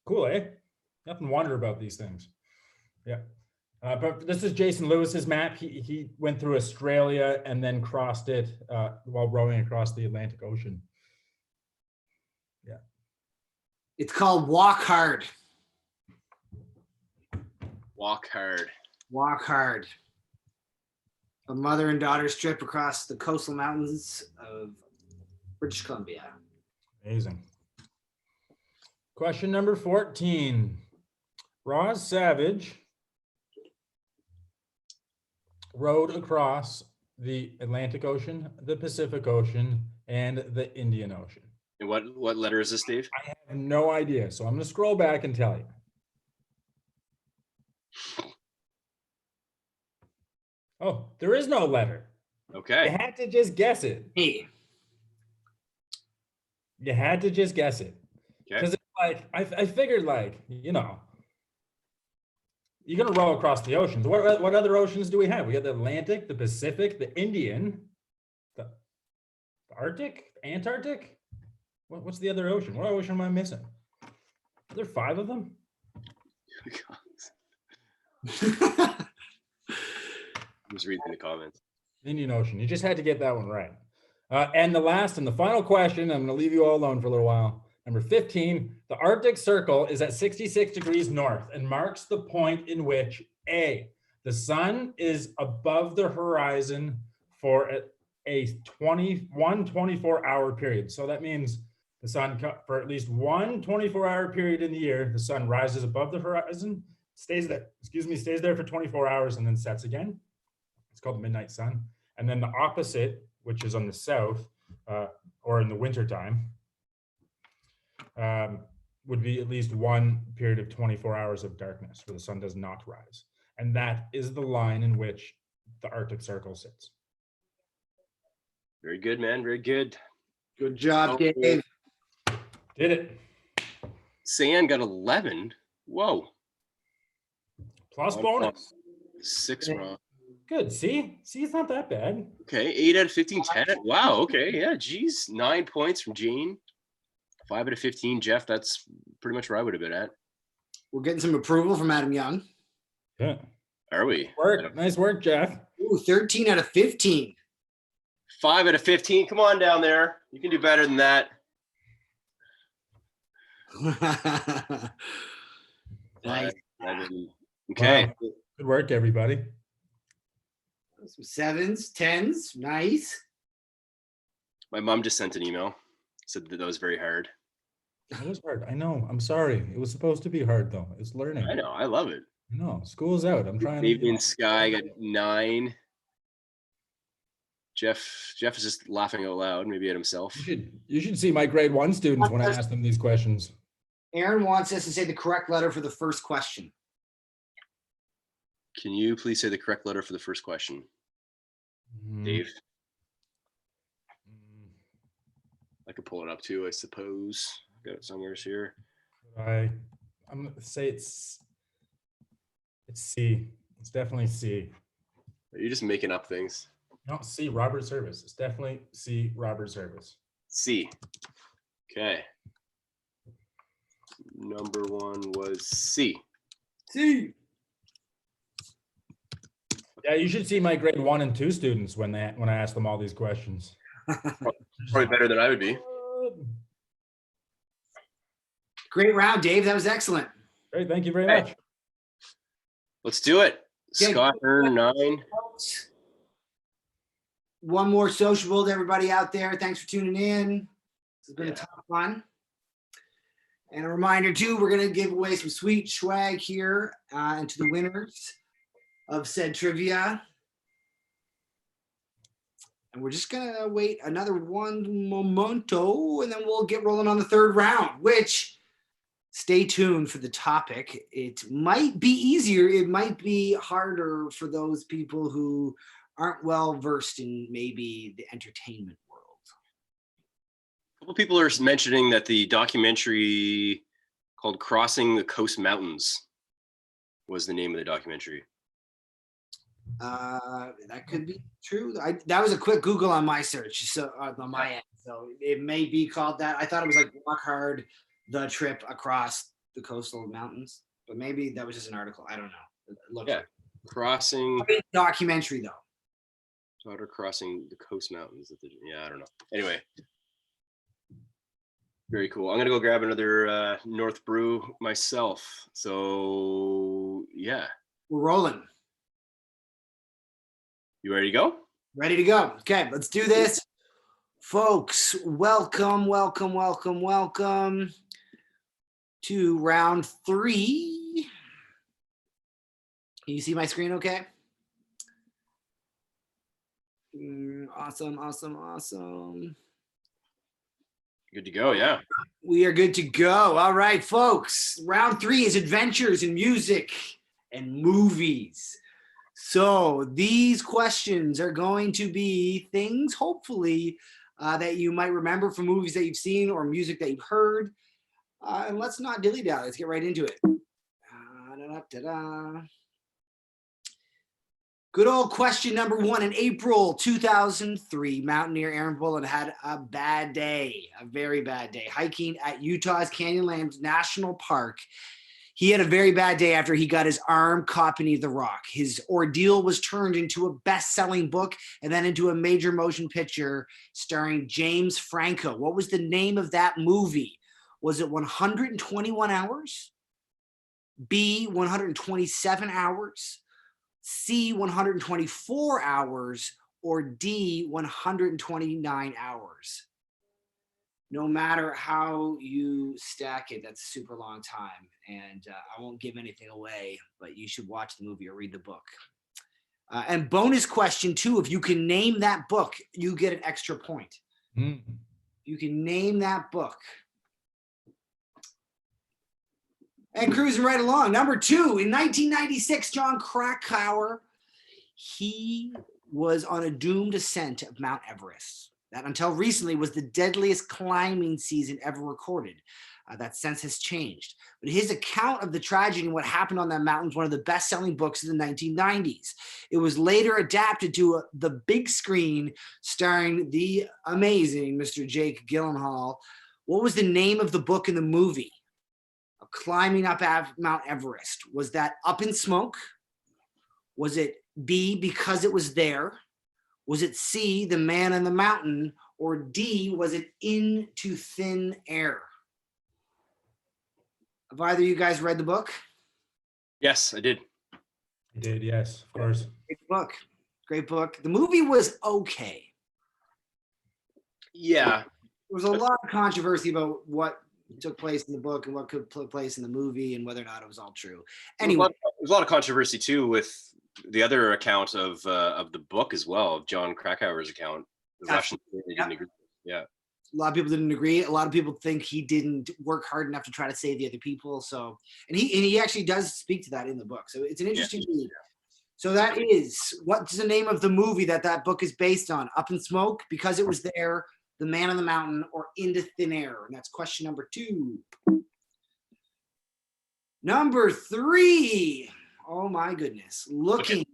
Cool, eh? Nothing to wonder about these things. Yeah. But this is Jason Lewis's map. He went through Australia and then crossed it while rowing across the Atlantic Ocean. Yeah. It's called Walk Hard. Walk Hard. Walk Hard. A mother and daughter's trip across the coastal mountains of British Columbia. Amazing. Question number 14. Roz Savage rode across the Atlantic Ocean, the Pacific Ocean, and the Indian Ocean? And what letter is this, Dave? I have no idea, so I'm going to scroll back and tell you. Oh, there is no letter. You Okay. had to just guess it. Hey, You had to just guess it. Okay. Because it's like, I figured, like, you know, you're going to row across the oceans. What other oceans do we have? We got the Atlantic, the Pacific, the Indian, the Arctic, Antarctic. What's the other ocean? What ocean am I missing? Are there 5 of them? Just reading the comments. Indian Ocean. You just had to get that one right. And the last and the final question, I'm going to leave you all alone for a little while. Number 15, the Arctic Circle is at 66 degrees north and marks the point in which A, the sun is above the horizon for a 24-hour period. So that means the sun, for at least one 24-hour period in the year, the sun rises above the horizon, stays there for 24 hours and then sets again. It's called the midnight sun. And then the opposite, which is on the south, or in the wintertime, would be at least one period of 24 hours of darkness where the sun does not rise. And that is the line in which the Arctic Circle sits. Very good, man. Very good. good job, Oh, Dave. Did it. San got 11. Whoa. Plus bonus. 6 wrong. Good. See, it's not that bad. Okay, 8 out of 15, 10. Wow, okay, yeah, geez. 9 points from Jane. 5 out of 15, Jeff. That's pretty much where I would have been at. We're getting some approval from Adam Young. Yeah. Are we? Nice work, Jeff. Ooh, 13 out of 15. 5 out of 15. Come on down there. You can do better than that. Nice. 11. Okay. Wow. Good work, everybody. Some 7s, 10s. Nice. My mom just sent an email. Said that was very hard. It was hard. I know. I'm sorry. It was supposed to be hard, though. It's learning. I know. I love it. I know. School's out. I'm trying Baby to. and Sky got 9. Jeff is just laughing out loud, maybe at himself. You should see my grade 1 students when I ask them these questions. Aaron wants us to say the correct letter for the first question. Can you please say the correct letter for the first question, Dave? I could pull it up too, I suppose. Got it somewhere here. I'm gonna say it's C. It's definitely C. Are you just making up things? No, C, Robert Service. It's definitely C, Robert Service. C. Okay. Number 1 was C. C. Yeah, you should see my grade 1 and 2 students when I ask them all these questions. Probably better than I would be. Great round, Dave. That was excellent. Great, thank you very much. Let's do it. Okay. Scott earned 9. One more sociable to everybody out there. Thanks for tuning in. This has been a ton of fun. And a reminder too, we're going to give away some sweet swag here and to the winners of said trivia. And we're just going to wait another one momento and then we'll get rolling on the third round, which stay tuned for the topic. It might be easier. It might be harder for those people who aren't well versed in maybe the entertainment world. A couple people are mentioning that the documentary called Crossing the Coast Mountains was the name of the documentary. That could be true. That was a quick Google on my search, so on my end. So it may be called that. I thought it was like Walk Hard, the trip across the coastal mountains, but maybe that was just an article. I don't know. It looks like. Crossing. Documentary though. Daughter Crossing the Coast Mountains. Yeah, I don't know. Anyway. Very cool. I'm gonna go grab another North Brew myself. So yeah. We're rolling. You ready to go? Ready to go. Okay, let's do this. Folks, welcome to round 3. Can you see my screen okay? Awesome. Good to go. Yeah. We are good to go. All right, folks. Round 3 is adventures in music and movies. So these questions are going to be things, hopefully, that you might remember from movies that you've seen or music that you've heard. And let's not dilly-dally. Let's get right into it. Good old question number 1. In April 2003, mountaineer Aaron Brolin had a bad day, a very bad day, hiking at Utah's Canyonlands National Park. He had a very bad day after he got his arm caught beneath the rock. His ordeal was turned into a best-selling book and then into a major motion picture starring James Franco. What was the name of that movie? Was it 121 hours? B, 127 hours? C, 124 hours? Or D, 129 hours? No matter how you stack it, that's a super long time. And I won't give anything away, but you should watch the movie or read the book. And bonus question 2, if you can name that book, you get an extra point. You can name that book. And cruising right along. Number 2, in 1996, Jon Krakauer, he was on a doomed ascent of Mount Everest. That until recently was the deadliest climbing season ever recorded. That since has changed. But his account of the tragedy and what happened on that mountain is one of the best-selling books of the 1990s. It was later adapted to the big screen starring the amazing Mr. Jake Gyllenhaal. What was the name of the book in the movie? Climbing up Mount Everest. Was that Up in Smoke? Was it B, Because It Was There? Was it C, The Man on the Mountain? Or D, was it Into Thin Air? Have either of you guys read the book? Yes, I did. I did, yes, of course. Great book. Great book. The movie was okay. Yeah. There was a lot of controversy about what took place in the book and what could take place in the movie and whether or not it was all true. Anyway. There's a lot of controversy too with the other account of the book as well, of Jon Krakauer's account. Yeah. A lot of people didn't agree. A lot of people think he didn't work hard enough to try to save the other people. So, and he actually does speak to that in the book. So it's an interesting read. So that is, what's the name of the movie that book is based on? Up in Smoke, Because It Was There, The Man on the Mountain, or Into Thin Air? And that's question number 2. Number 3. Oh my goodness. Look at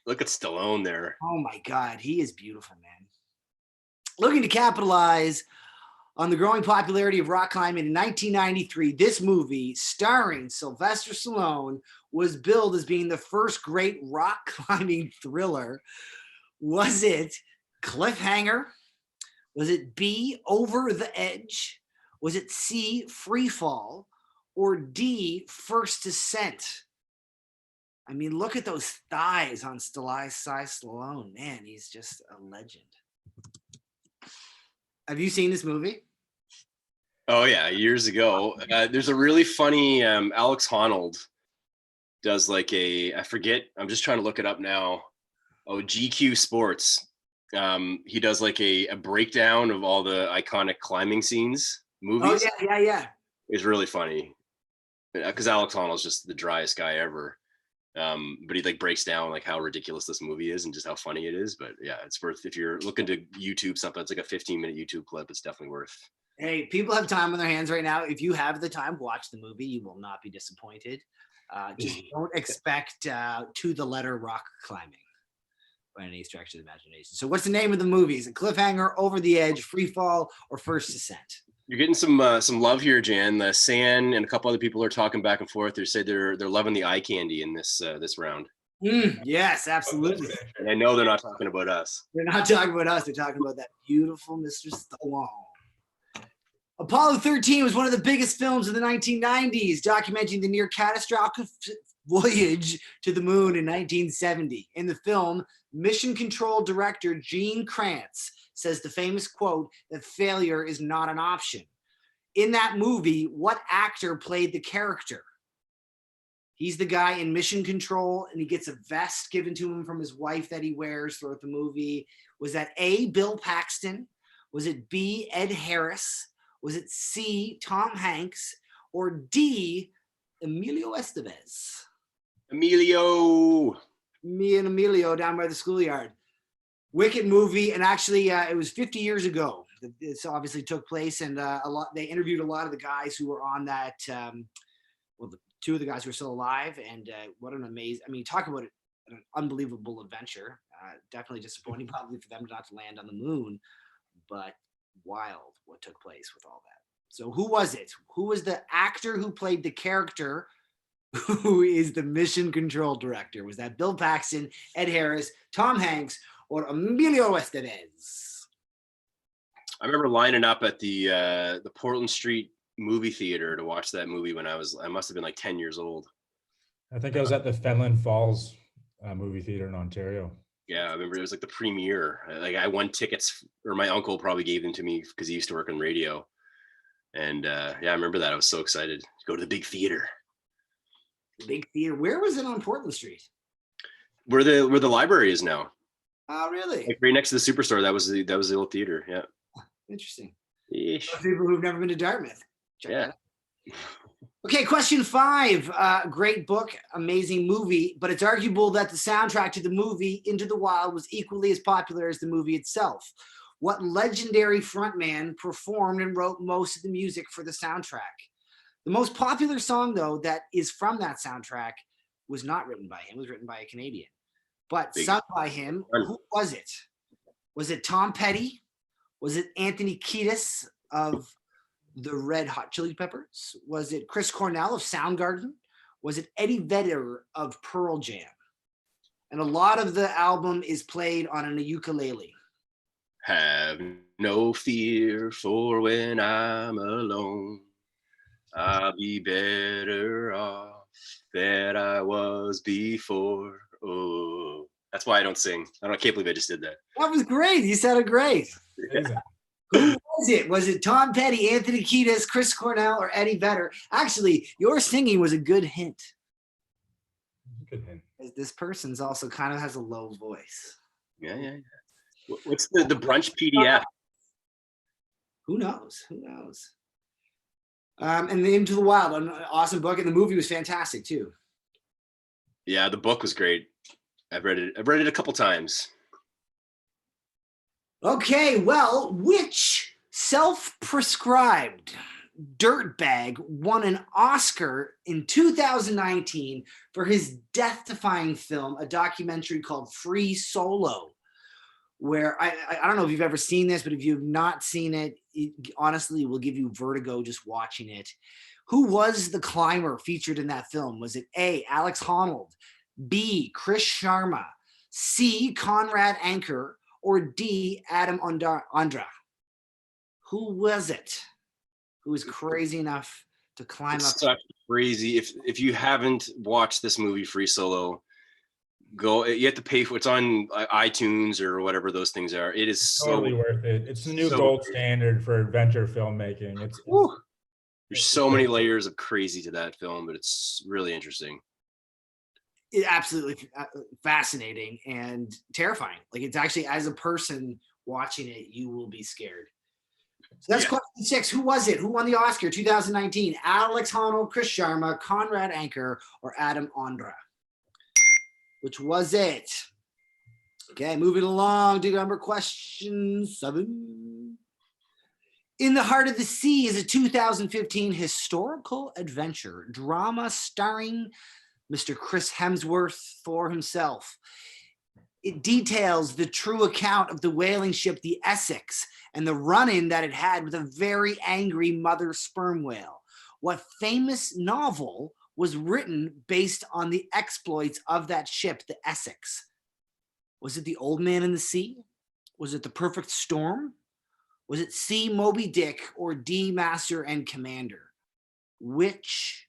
Stallone there. Oh my God. He is beautiful, man. Looking to capitalize on the growing popularity of rock climbing in 1993, this movie starring Sylvester Stallone was billed as being the first great rock climbing thriller. Was it Cliffhanger? Was it B, Over the Edge? Was it C, Free Fall? Or D, First Descent? I mean, look at those thighs on Stallone. Man, he's just a legend. Have you seen this movie? Oh yeah, years ago. There's a really funny Alex Honnold does like I forget, I'm just trying to look it up now. Oh, GQ Sports. He does like a breakdown of all the iconic climbing scenes, movies. Oh yeah. It's really funny because Alex Honnold's just the driest guy ever. But he like breaks down like how ridiculous this movie is and just how funny it is. But yeah, it's worth, if you're looking to YouTube something, it's like a 15-minute YouTube clip. It's definitely worth. Hey, people have time on their hands right now. If you have the time, watch the movie. You will not be disappointed. Just don't expect to the letter rock climbing by any stretch of the imagination. So what's the name of the movie? Is it Cliffhanger, Over the Edge, Free Fall, or First Descent? You're getting some love here, Jan. San and a couple other people are talking back and forth. They say they're loving the eye candy in this round. Yes, absolutely. And I know they're not talking about us. They're not talking about us. They're talking about that beautiful Mr. Stallone. Apollo 13 was one of the biggest films of the 1990s, documenting the near catastrophic voyage to the moon in 1970. In the film, Mission Control director Gene Kranz says the famous quote that failure is not an option. In that movie, what actor played the character? He's the guy in Mission Control, and he gets a vest given to him from his wife that he wears throughout the movie. Was that A, Bill Paxton? Was it B, Ed Harris? Was it C, Tom Hanks? Or D, Emilio Estevez? Emilio. Me and Emilio down by the schoolyard. Wicked movie, and actually it was 50 years ago. This obviously took place, and they interviewed a lot of the guys who were on that. The two of the guys who are still alive, and what an amazing! I mean, talk about an unbelievable adventure. Definitely disappointing, probably for them not to land on the moon, but wild what took place with all that. So, who was it? Who was the actor who played the character? Who is the Mission Control director? Was that Bill Paxton, Ed Harris, Tom Hanks, or Emilio Estevez? I remember lining up at the Portland Street movie theater to watch that movie when I must have been like 10 years old. I think I was at the Fenland Falls movie theater in Ontario. Yeah, I remember it was like the premiere. Like I won tickets, or my uncle probably gave them to me because he used to work on radio. And yeah, I remember that. I was so excited to go to the big theater. The big theater. Where was it on Portland Street? Where the library is now. Oh, really? Like right next to the Superstore. That was the old theater. Yeah. Interesting. Yeesh. People who've never been to Dartmouth. Check Yeah. that out. Okay, question 5. Great book, amazing movie, but it's arguable that the soundtrack to the movie Into the Wild was equally as popular as the movie itself. What legendary frontman performed and wrote most of the music for the soundtrack? The most popular song, though, that is from that soundtrack was not written by him. It was written by a Canadian. But sung by him, who was it? Was it Tom Petty? Was it Anthony Kiedis of the Red Hot Chili Peppers? Was it Chris Cornell of Soundgarden? Was it Eddie Vedder of Pearl Jam? And a lot of the album is played on an ukulele. Have no fear for when I'm alone. I'll be better off than I was before. Oh, that's why I don't sing. I can't believe I just did that. That was great. You sounded great. Yeah. Who was it? Was it Tom Petty, Anthony Kiedis, Chris Cornell, or Eddie Vedder? Actually, your singing was a good hint. Good hint. This person's also kind of has a low voice. Yeah. What's the brunch PDF? Who knows? And the Into the Wild, an awesome book, and the movie was fantastic too. Yeah, the book was great. I've read it a couple times. Okay, well, which self-prescribed dirtbag won an Oscar in 2019 for his death-defying film, a documentary called Free Solo, where I don't know if you've ever seen this, but if you've not seen it, honestly will give you vertigo just watching it. Who was the climber featured in that film? Was it A, Alex Honnold, B, Chris Sharma, C, Conrad Anker, or D, Adam Andra? Who was it? Who was crazy enough to climb up? Such crazy. If you haven't watched this movie, Free Solo, go. You have to pay for it. It's on iTunes or whatever those things are. It is Totally worth it. It's the new gold standard for adventure filmmaking. There's so many layers of crazy to that film, but it's really interesting. It's absolutely fascinating and terrifying. Like, it's actually, as a person watching it, you will be scared. So that's question 6. Who was it? Who won the Oscar 2019? Alex Honnold, Chris Sharma, Conrad Anker, or Adam Andra? Which was it? Okay, moving along to number question 7. In the Heart of the Sea is a 2015 historical adventure drama starring Mr. Chris Hemsworth, Thor himself. It details the true account of the whaling ship, the Essex, and the run-in that it had with a very angry mother sperm whale. What famous novel was written based on the exploits of that ship, the Essex? Was it The Old Man in the Sea? Was it The Perfect Storm? Was it C, Moby Dick, or D, Master and Commander? Which?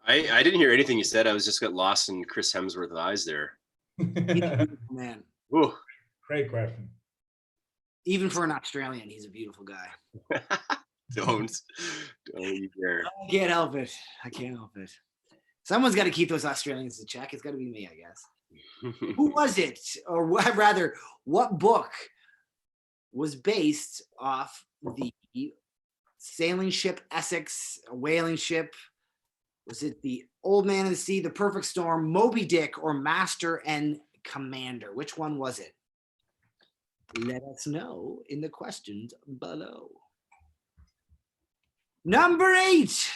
I didn't hear anything you said. I was just got lost in Chris Hemsworth's eyes there. Man. Ooh. Great question. Even for an Australian, he's a beautiful guy. Don't you dare. I can't help it. Someone's got to keep those Australians in check. It's got to be me, I guess. Who was it? Or rather, what book was based off the sailing ship Essex, a whaling ship? Was it The Old Man in the Sea, The Perfect Storm, Moby Dick, or Master and Commander? Which one was it? Let us know in the questions below. Number 8.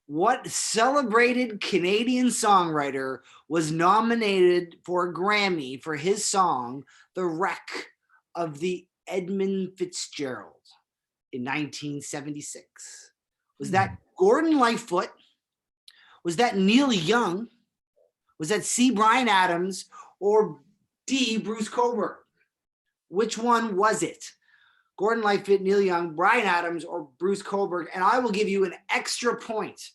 What celebrated Canadian songwriter was nominated for a Grammy for his song, The Wreck of the Edmund Fitzgerald in 1976? Was that Gordon Lightfoot? Was that Neil Young? Was that C. Bryan Adams? Or D. Bruce Cockburn? Which one was it? Gordon Lightfoot, Neil Young, Bryan Adams, or Bruce Cockburn? And I will give you an extra point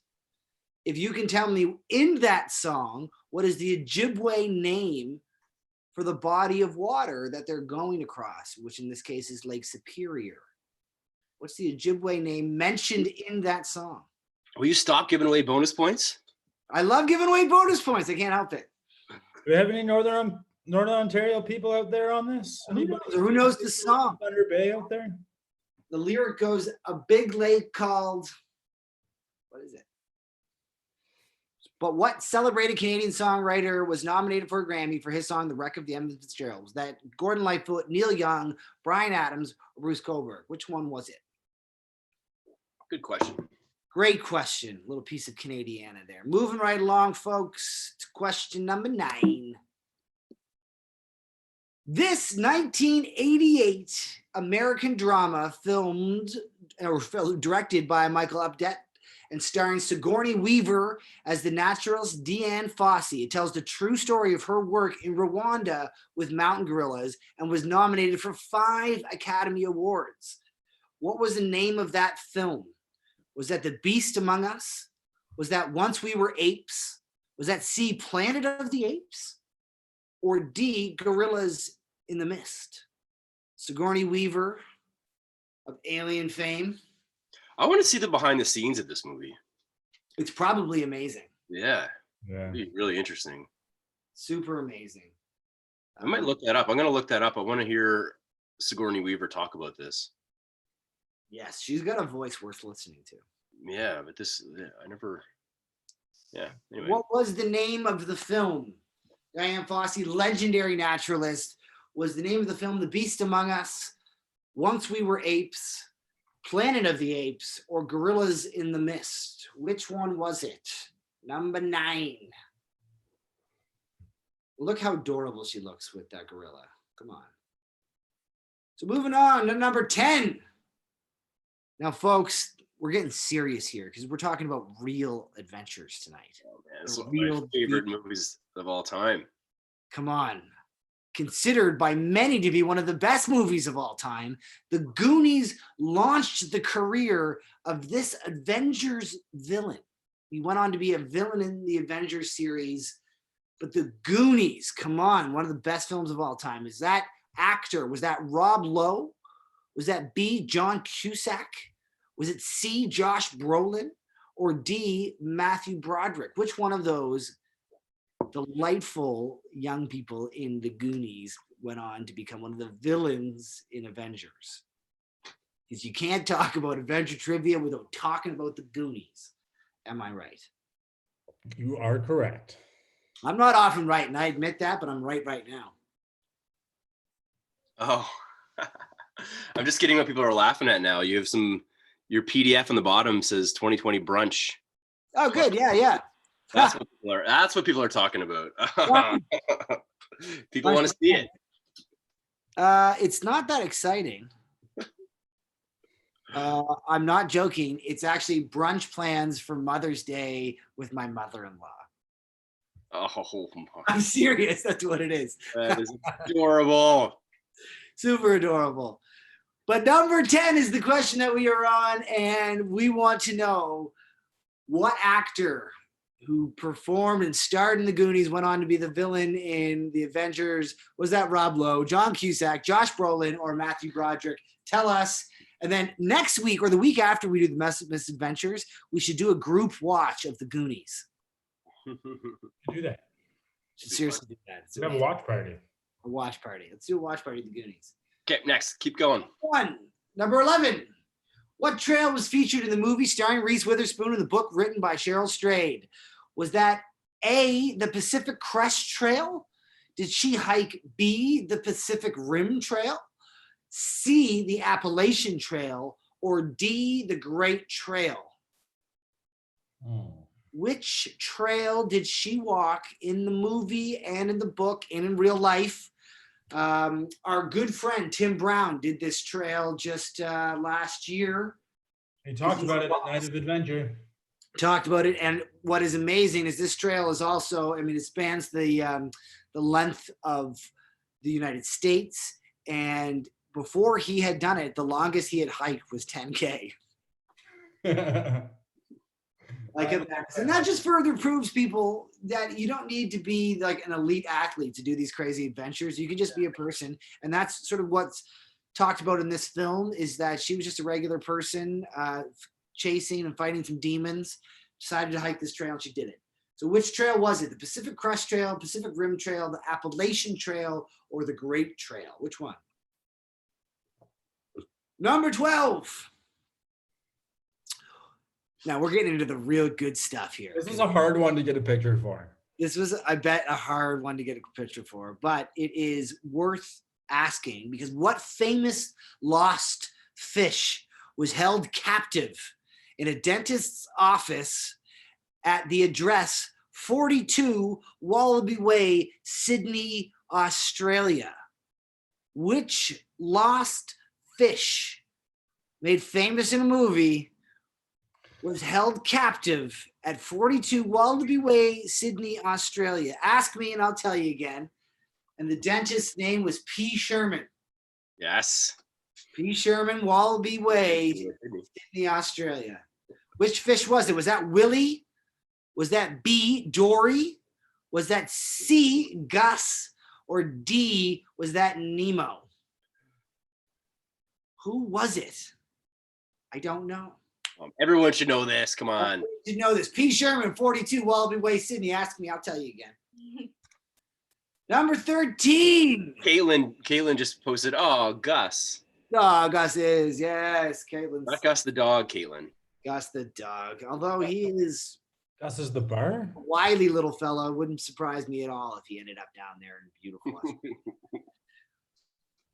if you can tell me in that song what is the Ojibwe name for the body of water that they're going across, which in this case is Lake Superior. What's the Ojibwe name mentioned in that song? Will you stop giving away bonus points? I love giving away bonus points. I can't help it. Do we have any Northern Ontario people out there on this? Who knows the song? Thunder Bay out there? The lyric goes, a big lake called, what is it? But what celebrated Canadian songwriter was nominated for a Grammy for his song, The Wreck of the Edmund Fitzgerald? Was that Gordon Lightfoot, Neil Young, Bryan Adams, or Bruce Cockburn? Which one was it? Good question. Great question. A little piece of Canadiana there. Moving right along, folks, to question number 9. This 1988 American drama directed by Michael Updike and starring Sigourney Weaver as the naturalist Deanne Fossey. It tells the true story of her work in Rwanda with mountain gorillas and was nominated for 5 Academy Awards. What was the name of that film? Was that The Beast Among Us? Was that Once We Were Apes? Was that C, Planet of the Apes? Or D, Gorillas in the Mist? Sigourney Weaver of Alien fame. I want to see the behind the scenes of this movie. It's probably amazing. Yeah. Yeah. It'd be really interesting. Super amazing. I might look that up. I'm going to look that up. I want to hear Sigourney Weaver talk about this. Yes, she's got a voice worth listening to. Yeah, but anyway. What was the name of the film? Diane Fossey, legendary naturalist. Was the name of the film The Beast Among Us, Once We Were Apes, Planet of the Apes, or Gorillas in the Mist? Which one was it? Number 9. Look how adorable she looks with that gorilla. Come on. So moving on to number 10. Now, folks, we're getting serious here because we're talking about real adventures tonight. Oh, man, this is one of my favorite movies of all time. Come on. Considered by many to be one of the best movies of all time, The Goonies launched the career of this Avengers villain. He went on to be a villain in the Avengers series, but The Goonies, come on, one of the best films of all time. Is that actor? Was that Rob Lowe? Was that B, John Cusack? Was it C, Josh Brolin? Or D, Matthew Broderick? Which one of those delightful young people in The Goonies went on to become one of the villains in Avengers? Because you can't talk about Avenger trivia without talking about The Goonies. Am I right? You are correct. I'm not often right, and I admit that, but I'm right now. Oh, I'm just getting what people are laughing at now. You have your PDF on the bottom says 2020 brunch. Oh, good. Yeah. That's what people are talking about. People want to see it. It's not that exciting. I'm not joking. It's actually brunch plans for Mother's Day with my mother-in-law. Oh, I'm serious. That's what it is. That is adorable. Super adorable. But number 10 is the question that we are on, and we want to know what actor who performed and starred in The Goonies went on to be the villain in the Avengers. Was that Rob Lowe, John Cusack, Josh Brolin, or Matthew Broderick? Tell us. And then next week or the week after we do the Misadventures, we should do a group watch of The Goonies. Do that. Should seriously do that. It's We have a watch party. a watch party. Let's do a watch party of the Goonies. Okay, next. Keep going. Number 11. What trail was featured in the movie starring Reese Witherspoon in the book written by Cheryl Strayed? Was that A, the Pacific Crest Trail? Did she hike B, the Pacific Rim Trail? C, the Appalachian Trail? Or D, the Great Trail? Which trail did she walk in the movie and in the book and in real life? Our good friend Tim Brown did this trail just last year. He talked about it at Night of Adventure. Talked about it, and what is amazing is this trail is also, I mean, it spans the length of the United States, and before he had done it, the longest he had hiked was 10K. And that just further proves people that you don't need to be like an elite athlete to do these crazy adventures. You can just be a person. And that's sort of what's talked about in this film, is that she was just a regular person chasing and fighting some demons, decided to hike this trail, and she did it. So which trail was it? The Pacific Crest Trail, Pacific Rim Trail, the Appalachian Trail, or the Great Trail? Which one? Number 12. Now we're getting into the real good stuff here. This is a hard one to get a picture for. This was, I bet, a hard one to get a picture for, but it is worth asking, because what famous lost fish was held captive in a dentist's office at the address 42 Wallaby Way, Sydney, Australia? Which lost fish made famous in a movie was held captive at 42 Wallaby Way, Sydney, Australia? Ask me and I'll tell you again. And the dentist's name was P. Sherman. Yes. P. Sherman, Wallaby Way, Sydney, Australia. Which fish was it? Was that Willie? Was that B, Dory? Was that C, Gus? Or D, was that Nemo? Who was it? I don't know. Everyone should know this. Come on. You should know this. P. Sherman, 42 Wallaby Way, Sydney. Ask me, I'll tell you again. Number 13. Caitlin just posted, oh, Gus. Oh, Gus is. Yes, Caitlin's. Not Gus the dog, Caitlin. Gus the dog. Although he is Gus is the bar? a wily little fellow, it wouldn't surprise me at all if he ended up down there in beautiful Australia.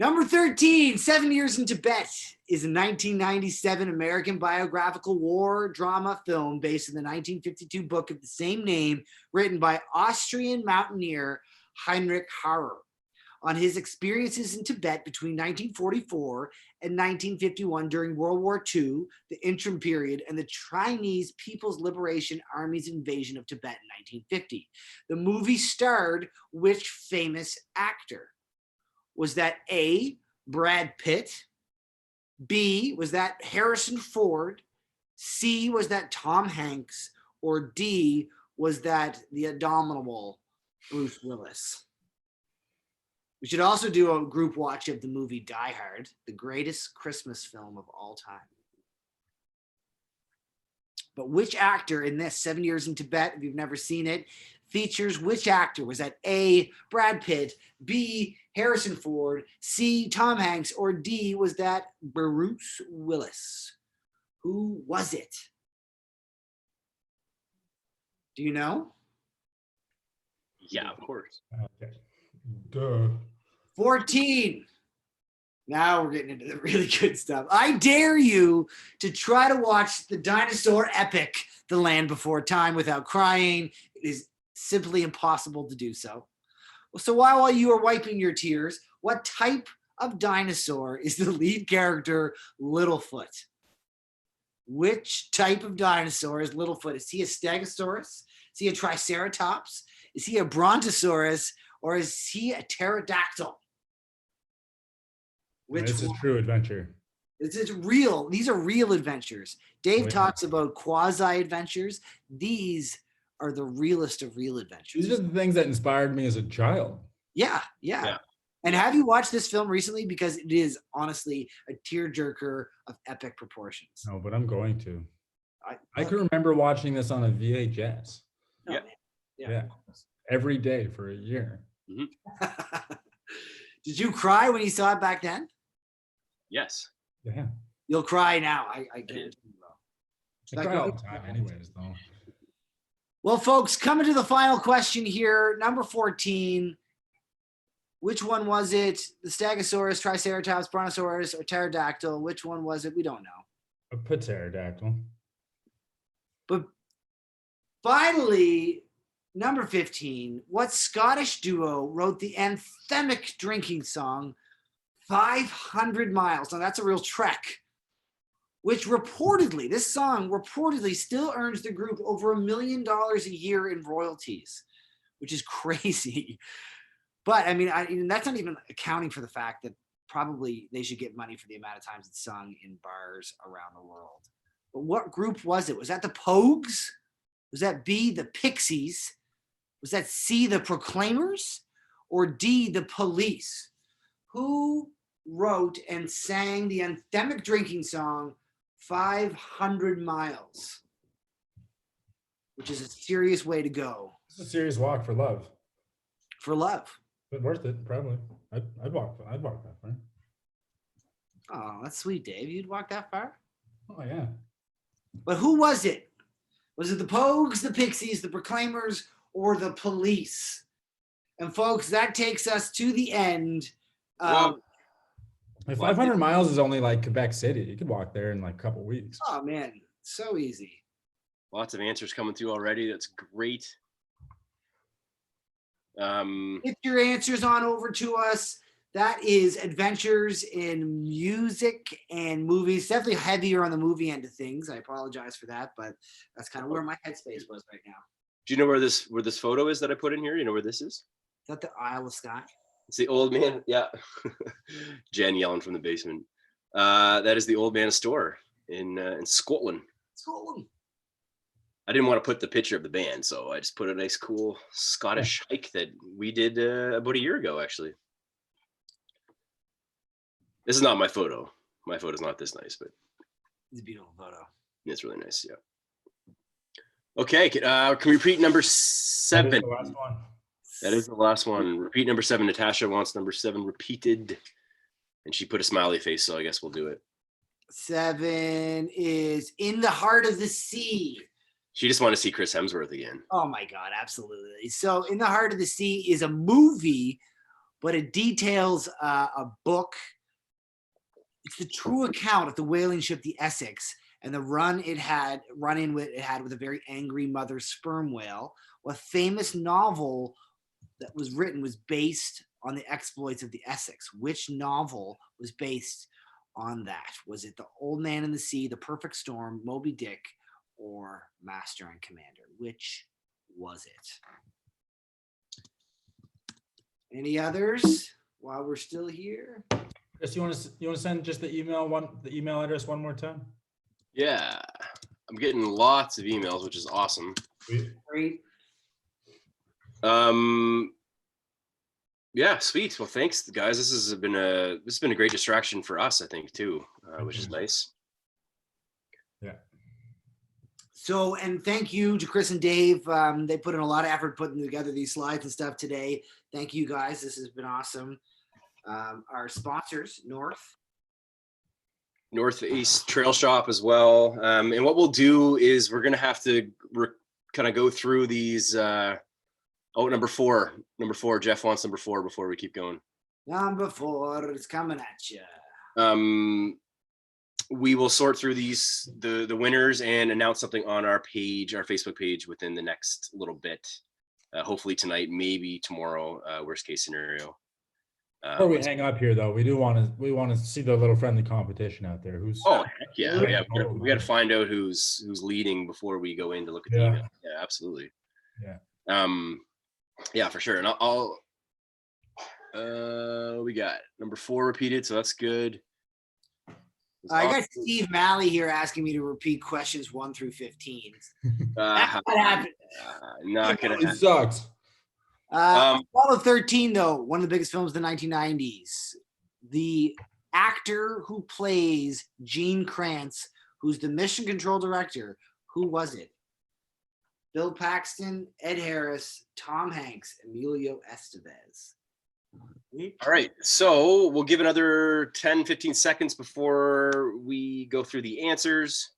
Number 13, 7 Years in Tibet, is a 1997 American biographical war drama film based on the 1952 book of the same name, written by Austrian mountaineer Heinrich Harrer on his experiences in Tibet between 1944 and 1951 during World War II, the interim period, and the Chinese People's Liberation Army's invasion of Tibet in 1950. The movie starred which famous actor? Was that A, Brad Pitt? B, was that Harrison Ford? C, was that Tom Hanks? Or D, was that the indomitable Bruce Willis? We should also do a group watch of the movie Die Hard, the greatest Christmas film of all time. But which actor in this 7 Years in Tibet, if you've never seen it, features which actor? Was that A, Brad Pitt, B, Harrison Ford, C, Tom Hanks, or D, was that Bruce Willis? Who was it? Do you know? Yeah, of course. Okay. Duh. 14. Now we're getting into the really good stuff. I dare you to try to watch the dinosaur epic, The Land Before Time, without crying. It is simply impossible to do so. So while you are wiping your tears, what type of dinosaur is the lead character, Littlefoot? Which type of dinosaur is Littlefoot? Is he a Stegosaurus? Is he a Triceratops? Is he a Brontosaurus? Or is he a pterodactyl? This is true adventure. This is real. These are real adventures. Dave talks about quasi-adventures. These are the realest of real adventures. These are the things that inspired me as a child. Yeah. And have you watched this film recently? Because it is honestly a tearjerker of epic proportions. No, but I'm going to. I can remember watching this on a VHS. No, Yeah. man. Yeah. Every day for a year. Did you cry when you saw it back then? Yes. Yeah. You'll cry now. I guarantee you will. I cry all the time anyways, though. Well, folks, coming to the final question here. Number 14. Which one was it? The Stegosaurus, Triceratops, Brontosaurus, or Pterodactyl? Which one was it? We don't know. A pterodactyl. But finally, number 15. What Scottish duo wrote the anthemic drinking song 500 Miles? Now, that's a real trek. Which reportedly, this song reportedly still earns the group over $1 million a year in royalties, which is crazy. But I mean, that's not even accounting for the fact that probably they should get money for the amount of times it's sung in bars around the world. But what group was it? Was that the Pogues? Was that B, the Pixies? Was that C, the Proclaimers? Or D, the Police? Who wrote and sang the anthemic drinking song 500 Miles? Which is a serious way to go. It's a serious walk for love. For love. But worth it, probably. I'd walk that far. Oh, that's sweet, Dave. You'd walk that far? Oh yeah. But who was it? Was it the Pogues, the Pixies, the Proclaimers, or the Police? And folks, that takes us to the end. 500 miles is only like Quebec City. You could walk there in like a couple weeks. Oh man, so easy. Lots of answers coming through already. That's great. Get your answers on over to us. That is adventures in music and movies. Definitely heavier on the movie end of things. I apologize for that, but that's kind of where my headspace was right now. Do you know where this photo is that I put in here? You know where this is? Is that the Isle of Skye? It's the old man. Yeah. Jen yelling from the basement. That is the old man store in Scotland. Scotland. I didn't want to put the picture of the band, so I just put a nice, cool Scottish hike that we did about a year ago, actually. This is not my photo. My photo's not this nice, but It's a beautiful photo. it's really nice. Yeah. Okay. Can we repeat number 7? That is the last one. That is the last one. Repeat number 7. Natasha wants number 7 repeated, and she put a smiley face, so I guess we'll do it. 7 is In the Heart of the Sea. She just wanted to see Chris Hemsworth again. Oh my God, absolutely. So In the Heart of the Sea is a movie, but it details a book. It's the true account of the whaling ship, the Essex, and the run it had with a very angry mother sperm whale. A famous novel that was written was based on the exploits of the Essex. Which novel was based on that? Was it The Old Man in the Sea, The Perfect Storm, Moby Dick, or Master and Commander? Which was it? Any others while we're still here? Chris, you want to send just the email address one more time? Yeah. I'm getting lots of emails, which is awesome. Great. Yeah, sweet. Well, thanks, guys. This has been a great distraction for us, I think, too, which is nice. Yeah. So, and thank you to Chris and Dave. They put in a lot of effort putting together these slides and stuff today. Thank you, guys. This has been awesome. Our sponsors, Northeast Trail Shop as well. And what we'll do is we're going to have to kind of go through these. Number four. Jeff wants number 4 before we keep going. Number 4 is coming at you. We will sort through these, the winners, and announce something on our page, our Facebook page, within the next little bit. Hopefully tonight, maybe tomorrow, worst case scenario. Before we hang up here, though, we want to see the little friendly competition out there. Who's heck yeah, we got to find out who's leading before we go in to look at the email. Yeah, absolutely. Yeah. Yeah, for sure. And I'll we got number 4 repeated, so that's good. I got Steve Malley here asking me to repeat questions 1 through 15. That's what happened. Not gonna happen. It sucks. Apollo 13, though, one of the biggest films of the 1990s. The actor who plays Gene Kranz, who's the mission control director, who was it? Bill Paxton, Ed Harris, Tom Hanks, Emilio Estevez. All right, so we'll give another 10, 15 seconds before we go through the answers.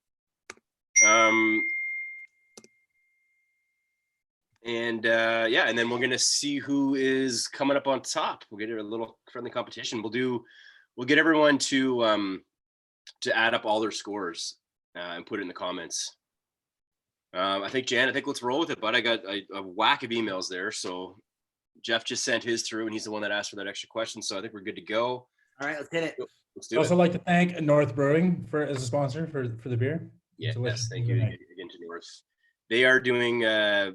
And then we're gonna see who is coming up on top. We'll get a little friendly competition. We'll get everyone to add up all their scores and put it in the comments. I think let's roll with it, bud. I got a whack of emails there, so Jeff just sent his through, and he's the one that asked for that extra question. So I think we're good to go. All right, let's hit it. Let's do I'd also like to thank North Brewing as a sponsor for the beer. Yes, thank you again to North. They are doing. They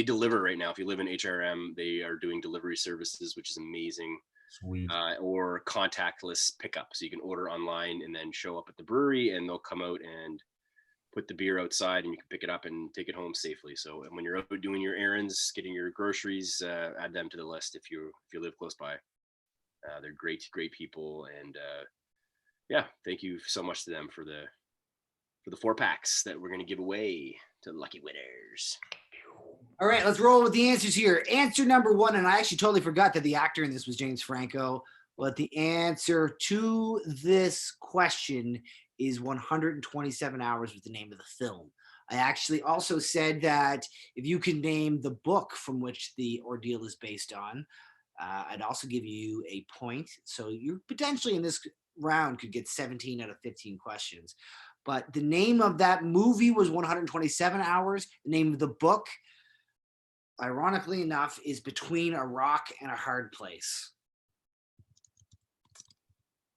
deliver right now. If you live in HRM, they are doing delivery services, which is amazing. Sweet. Or contactless pickup, so you can order online and then show up at the brewery, and they'll come out and put the beer outside, and you can pick it up and take it home safely. So when you're out doing your errands, getting your groceries, add them to the list if you live close by. They're great people, and thank you so much to them for the 4 packs that we're going to give away to lucky winners. All right, let's roll with the answers here. Answer number 1, and I actually totally forgot that the actor in this was James Franco, but the answer to this question is 127 Hours was the name of the film. I actually also said that if you can name the book from which the ordeal is based on, I'd also give you a point. So you potentially in this round could get 17 out of 15 questions. But the name of that movie was 127 Hours. The name of the book, ironically enough, is Between a Rock and a Hard Place.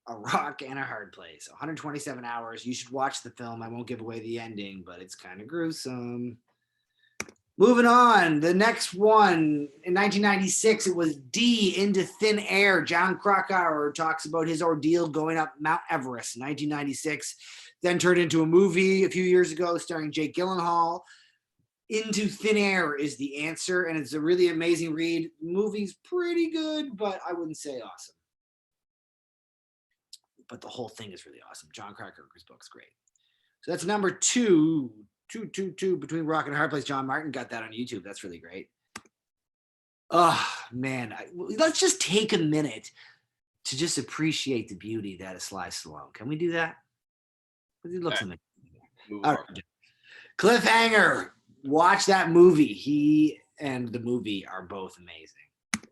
A Rock and a Hard Place. 127 Hours. You should watch the film. I won't give away the ending, but it's kind of gruesome. Moving on. The next one. In 1996, it was D, Into Thin Air. John Krakauer talks about his ordeal going up Mount Everest in 1996. Then turned into a movie a few years ago starring Jake Gyllenhaal. Into Thin Air is the answer, and it's a really amazing read. The movie's pretty good, but I wouldn't say awesome. But the whole thing is really awesome. John Krakauer's book's great. So that's number 2. 2, Between Rock and a Hard Place. John Martin got that on YouTube. That's really great. Oh, man. Let's just take a minute to just appreciate the beauty that is Sly Stallone. Can we do that? He looks amazing. All right. Cliffhanger. Watch that movie. He and the movie are both amazing.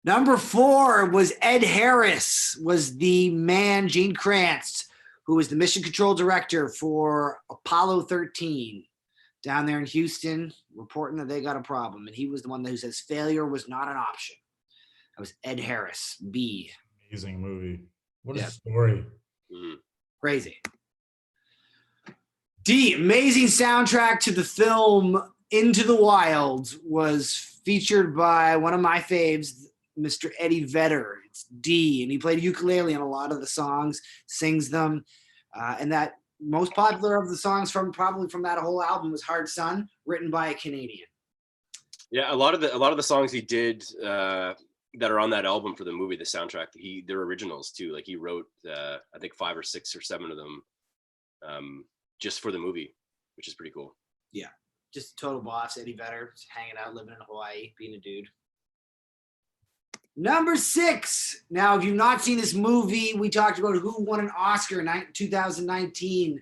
Number 4 was Ed Harris, was the man, Gene Kranz, who was the mission control director for Apollo 13 down there in Houston, reporting that they got a problem. And he was the one who says failure was not an option. That was Ed Harris, B. Amazing movie. What a story. Crazy. D, amazing soundtrack to the film Into the Wild, was featured by one of my faves, Mr. Eddie Vedder. It's D, and he played ukulele on a lot of the songs, sings them, and that most popular of the songs probably from that whole album was Hard Sun, written by a Canadian. Yeah, a lot of the songs he did that are on that album for the movie, the soundtrack, they're originals too. Like he wrote, I think 5 or 6 or 7 of them just for the movie, which is pretty cool. Yeah, just total boss, Eddie Vedder, just hanging out, living in Hawaii, being a dude. Number 6. Now, if you've not seen this movie, we talked about who won an Oscar in 2019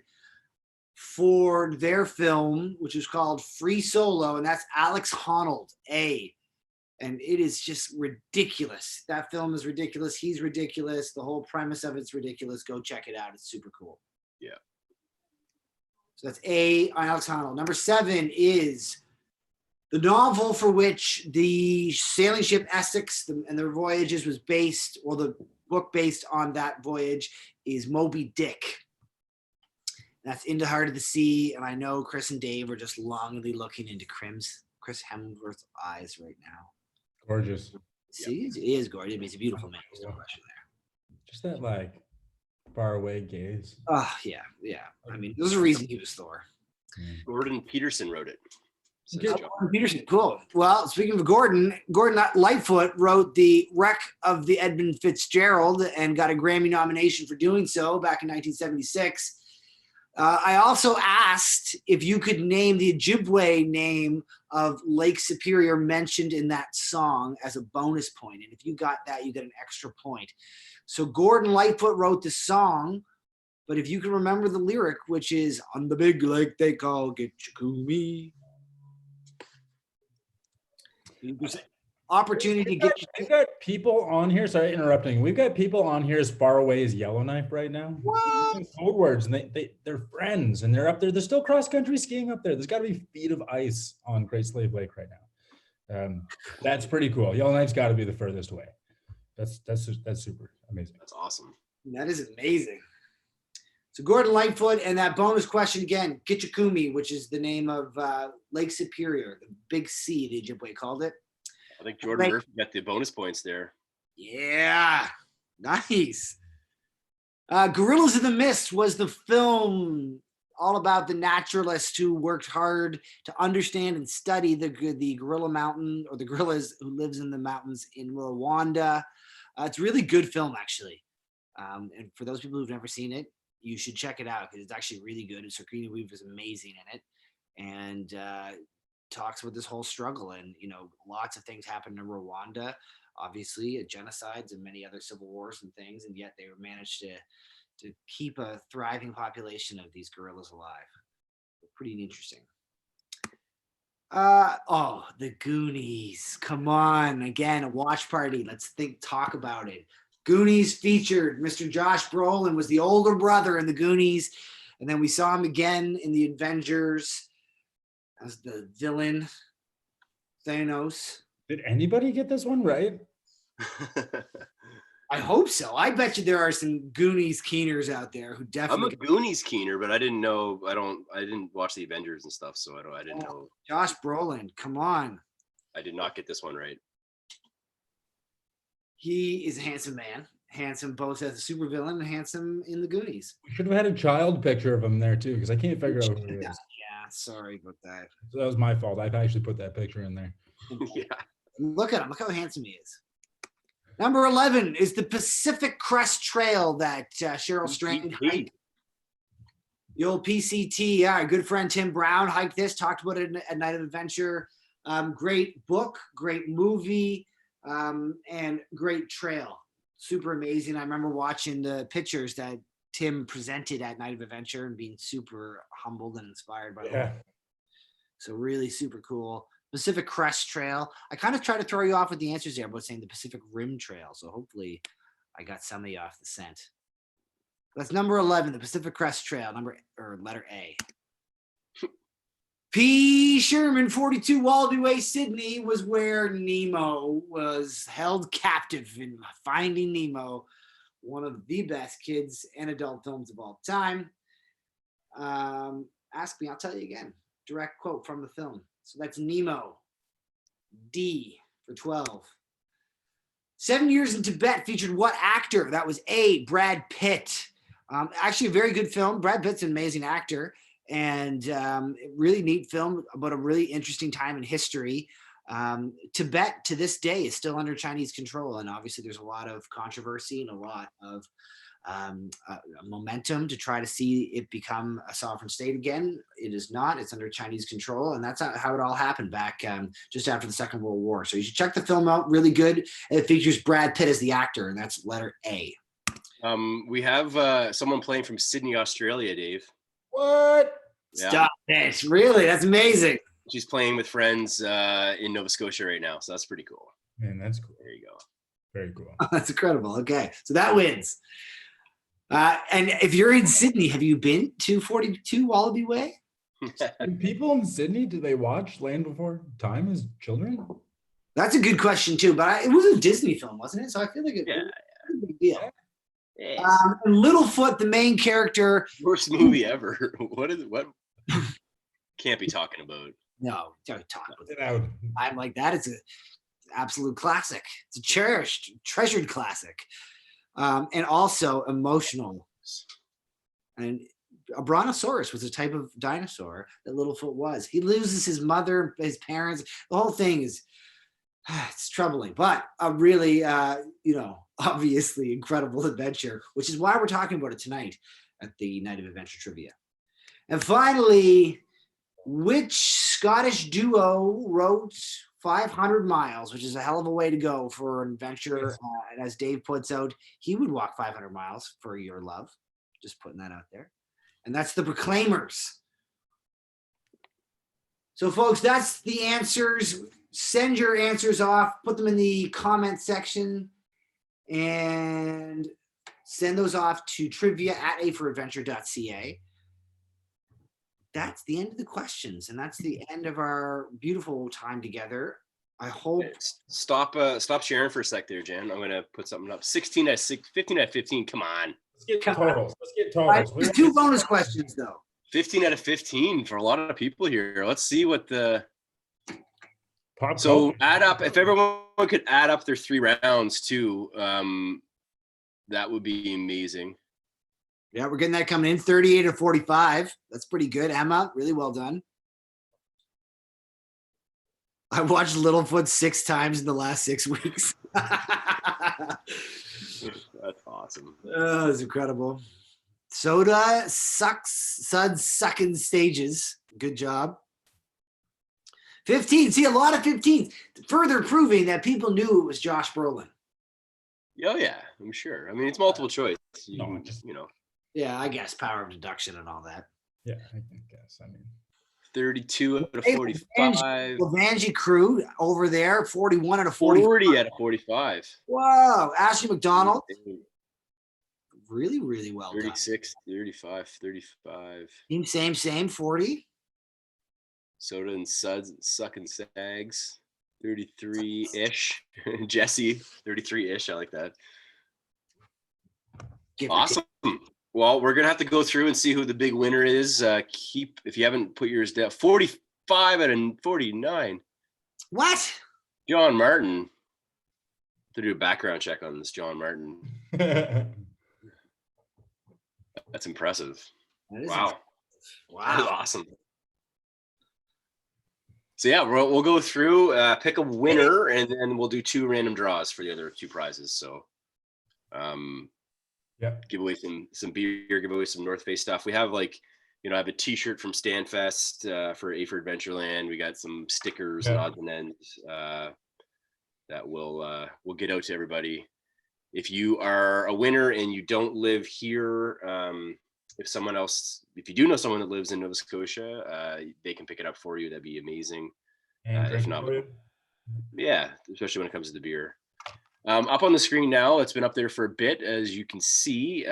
for their film, which is called Free Solo, and that's Alex Honnold, A. And it is just ridiculous. That film is ridiculous. He's ridiculous. The whole premise of it's ridiculous. Go check it out. It's super cool. Yeah. So that's A on Alex Honnold. Number 7 is the novel for which the sailing ship Essex and their voyages was based, or the book based on that voyage, is Moby Dick. That's In the Heart of the Sea, and I know Chris and Dave are just longingly looking into Chris Hemsworth's eyes right now. Gorgeous. See, it is gorgeous. It's a beautiful man. There's no question there. Just that like far away gaze. Oh, yeah. I mean, there's a reason he was Thor. Gordon Peterson wrote it. Gordon Peterson, cool. Well, speaking of Gordon Lightfoot wrote the wreck of the Edmund Fitzgerald and got a Grammy nomination for doing so back in 1976. I also asked if you could name the Ojibwe name of Lake Superior mentioned in that song as a bonus point. And if you got that, you get an extra point. So Gordon Lightfoot wrote the song, but if you can remember the lyric, which is on the big lake they call Gitchagumi. Opportunity to get We've got people on here. Sorry, interrupting. We've got people on here as far away as Yellowknife right now. What? Code words, and they're friends, and they're up there. They're still cross country skiing up there. There's got to be feet of ice on Great Slave Lake right now. That's pretty cool. Yellowknife's got to be the furthest away. That's super amazing. That's awesome. That is amazing. So Gordon Lightfoot, and that bonus question again, Gitchagumi, which is the name of Lake Superior, the Big C, the Ojibwe called it. I think Jordan Murphy got the bonus points there. Yeah, nice. Gorillas in the Mist was the film all about the naturalist who worked hard to understand and study the gorilla mountain, or the gorillas who lives in the mountains in Rwanda. It's a really good film, actually. And for those people who've never seen it, you should check it out because it's actually really good. And Sarkini Weave is amazing in it. And talks about this whole struggle, and lots of things happened in Rwanda, obviously genocides and many other civil wars and things, and yet they managed to keep a thriving population of these gorillas alive. Pretty interesting. The Goonies, come on, again, a watch party. Let's talk about it. Goonies featured Mr. Josh Brolin, was the older brother in the Goonies, and then we saw him again in the Avengers as the villain, Thanos. Did anybody get this one right? I hope so. I bet you there are some Goonies keeners out there who definitely. I'm a Goonies keener, but I didn't know. I didn't watch the Avengers and stuff, so I didn't know. Josh Brolin, come on. I did not get this one right. He is a handsome man. Handsome both as a supervillain and handsome in the Goonies. We should have had a child picture of him there too, because I can't figure out who he is. Yeah, sorry about that. So that was my fault. I've actually put that picture in there. Yeah. Look at him. Look how handsome he is. Number 11 is the Pacific Crest Trail that Cheryl Strand hiked. The old PCT, yeah, our good friend Tim Brown hiked this, talked about it at Night of Adventure. Great book, great movie, and great trail. Super amazing. I remember watching the pictures that Tim presented at Night of Adventure and being super humbled and inspired by it. So really super cool. Pacific Crest Trail. I kind of try to throw you off with the answers there, but saying the Pacific Rim Trail. So hopefully I got some of you off the scent. That's number 11, the Pacific Crest Trail, letter A. P. Sherman 42 Wallaby Way, Sydney was where Nemo was held captive in Finding Nemo, one of the best kids and adult films of all time. Ask me, I'll tell you again. Direct quote from the film. So that's Nemo. D for 12. 7 Years in Tibet featured what actor? That was A, Brad Pitt. Actually a very good film. Brad Pitt's an amazing actor, and really neat film about a really interesting time in history. Tibet to this day is still under Chinese control, and obviously there's a lot of controversy and a lot of momentum to try to see it become a sovereign state again. It is not. It's under Chinese control, and that's how it all happened back just after the Second World War. So you should check the film out. Really good. It features Brad Pitt as the actor, and that's letter A. We have someone playing from Sydney, Australia, Dave. What? Yeah. Stop it. Really? That's amazing. She's playing with friends in Nova Scotia right now, so that's pretty cool. Man, that's cool. There you go. Very cool. That's incredible. Okay, so that wins. And if you're in Sydney, have you been to 42 Wallaby Way? And people in Sydney, do they watch Land Before Time as children? That's a good question too, but it was a Disney film, wasn't it? So I feel like it was a big deal. Yeah. And Littlefoot, the main character. Worst movie ever. What is it? What? Can't be talking about. No, don't talk about it out. I'm like that. It's an absolute classic. It's a cherished, treasured classic. And also emotional. And a brontosaurus was a type of dinosaur that Littlefoot was. He loses his mother, his parents. The whole thing is, it's troubling, but a really, obviously incredible adventure, which is why we're talking about it tonight at the Night of Adventure Trivia. And finally, which Scottish duo wrote 500 miles, which is a hell of a way to go for an adventure. And as Dave puts out, he would walk 500 miles for your love. Just putting that out there. And that's the Proclaimers. So, folks, that's the answers. Send your answers off. Put them in the comment section. And send those off to trivia@aforadventure.ca. That's the end of the questions, and that's the end of our beautiful time together. I hope. Stop sharing for a sec there, Jan. I'm gonna put something up. 16 at 6, 15 at 15. Come on. Let's get totals. There's 2 bonus questions though. 15 out of 15 for a lot of people here. Let's see what the. Pop So culture. add up. If everyone could add up their 3 rounds too, that would be amazing. Yeah, we're getting that coming in 38 or 45. That's pretty good, Emma. Really well done. I watched Littlefoot 6 times in the last 6 weeks. That's awesome. Oh, it's incredible. Soda sucks, Suds sucking stages. Good job. 15. See, a lot of 15s. Further proving that people knew it was Josh Brolin. Oh yeah, I'm sure. I mean, it's multiple choice. No, Yeah, I guess power of deduction and all that. Yeah, I guess. I mean, 32 out of 45. Levangie crew over there, 41 out of 40. 40 out of 45. Whoa, Ashley McDonald. Really, really well done. 36, 35, 35. Team same, 40. Soda and Suds sucking sags. 33-ish. Jesse, 33-ish. I like that. Awesome. Well, we're gonna have to go through and see who the big winner is. If you haven't put yours down, 45 out of 49. What? John Martin. To do a background check on this John Martin. That's impressive. That is Wow. Wow. That is awesome. So yeah, we'll go through, pick a winner, and then we'll do 2 random draws for the other 2 prizes. So, give away some beer, give away some North Face stuff. We have I have a T-shirt from Stanfest for A for Adventureland. We got some stickers and odds and ends that we'll get out to everybody. If you are a winner and you don't live here, if you do know someone that lives in Nova Scotia, they can pick it up for you. That'd be amazing. If not, yeah, especially when it comes to the beer. Up on the screen now, it's been up there for a bit. As you can see,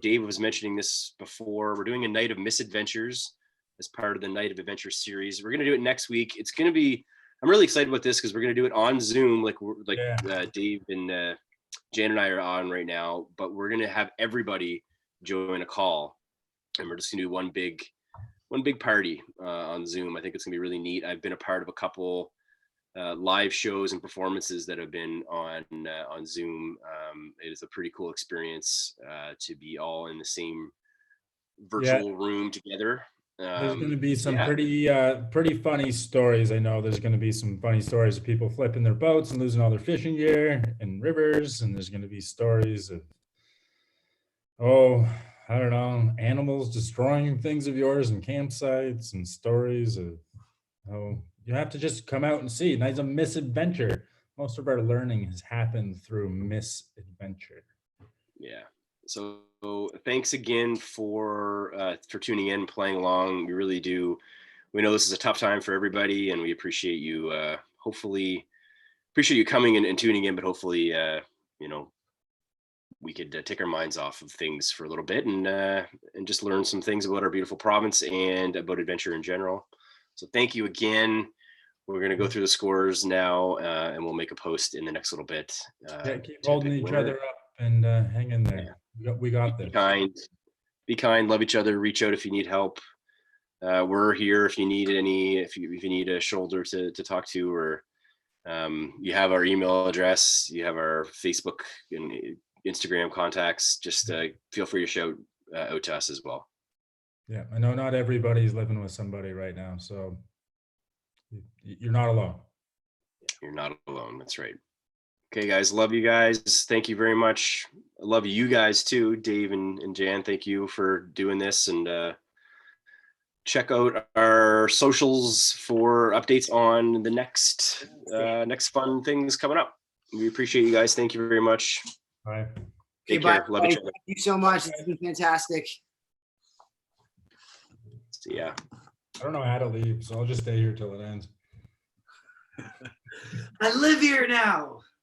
Dave was mentioning this before. We're doing a night of misadventures as part of the Night of Adventure series. We're going to do it next week. It's going to be, I'm really excited about this because we're going to do it on Zoom, Dave and Jan and I are on right now, but we're going to have everybody join a call. And we're just gonna do one big party on Zoom. I think it's gonna be really neat. I've been a part of a couple live shows and performances that have been on Zoom. It is a pretty cool experience to be all in the same virtual room together. There's going to be some pretty funny stories. I know there's going to be some funny stories of people flipping their boats and losing all their fishing gear in rivers, and there's going to be stories of I don't know, animals destroying things of yours and campsites, and stories of you have to just come out and see. It's a misadventure. Most of our learning has happened through misadventure. Yeah. So thanks again for tuning in, playing along. We really do. We know this is a tough time for everybody, and we appreciate you. Hopefully, appreciate you coming and tuning in. But hopefully, we could take our minds off of things for a little bit and just learn some things about our beautiful province and about adventure in general. So thank you again. We're going to go through the scores now, and we'll make a post in the next little bit. Keep holding each other up and hang in there. Yeah. We got this. Be kind, love each other, reach out if you need help. We're here if you need if you need a shoulder to talk to, or you have our email address, you have our Facebook and Instagram contacts. Just feel free to shout out to us as well. Yeah, I know not everybody's living with somebody right now, so you're not alone. You're not alone. That's right. Okay, guys, love you guys. Thank you very much. I love you guys too, Dave and Jan. Thank you for doing this, and check out our socials for updates on the next fun things coming up. We appreciate you guys. Thank you very much. All right. Take Okay, care. Love each other. Thank you so much. It's been fantastic. See ya. I don't know how to leave, so I'll just stay here till it ends. I live here now.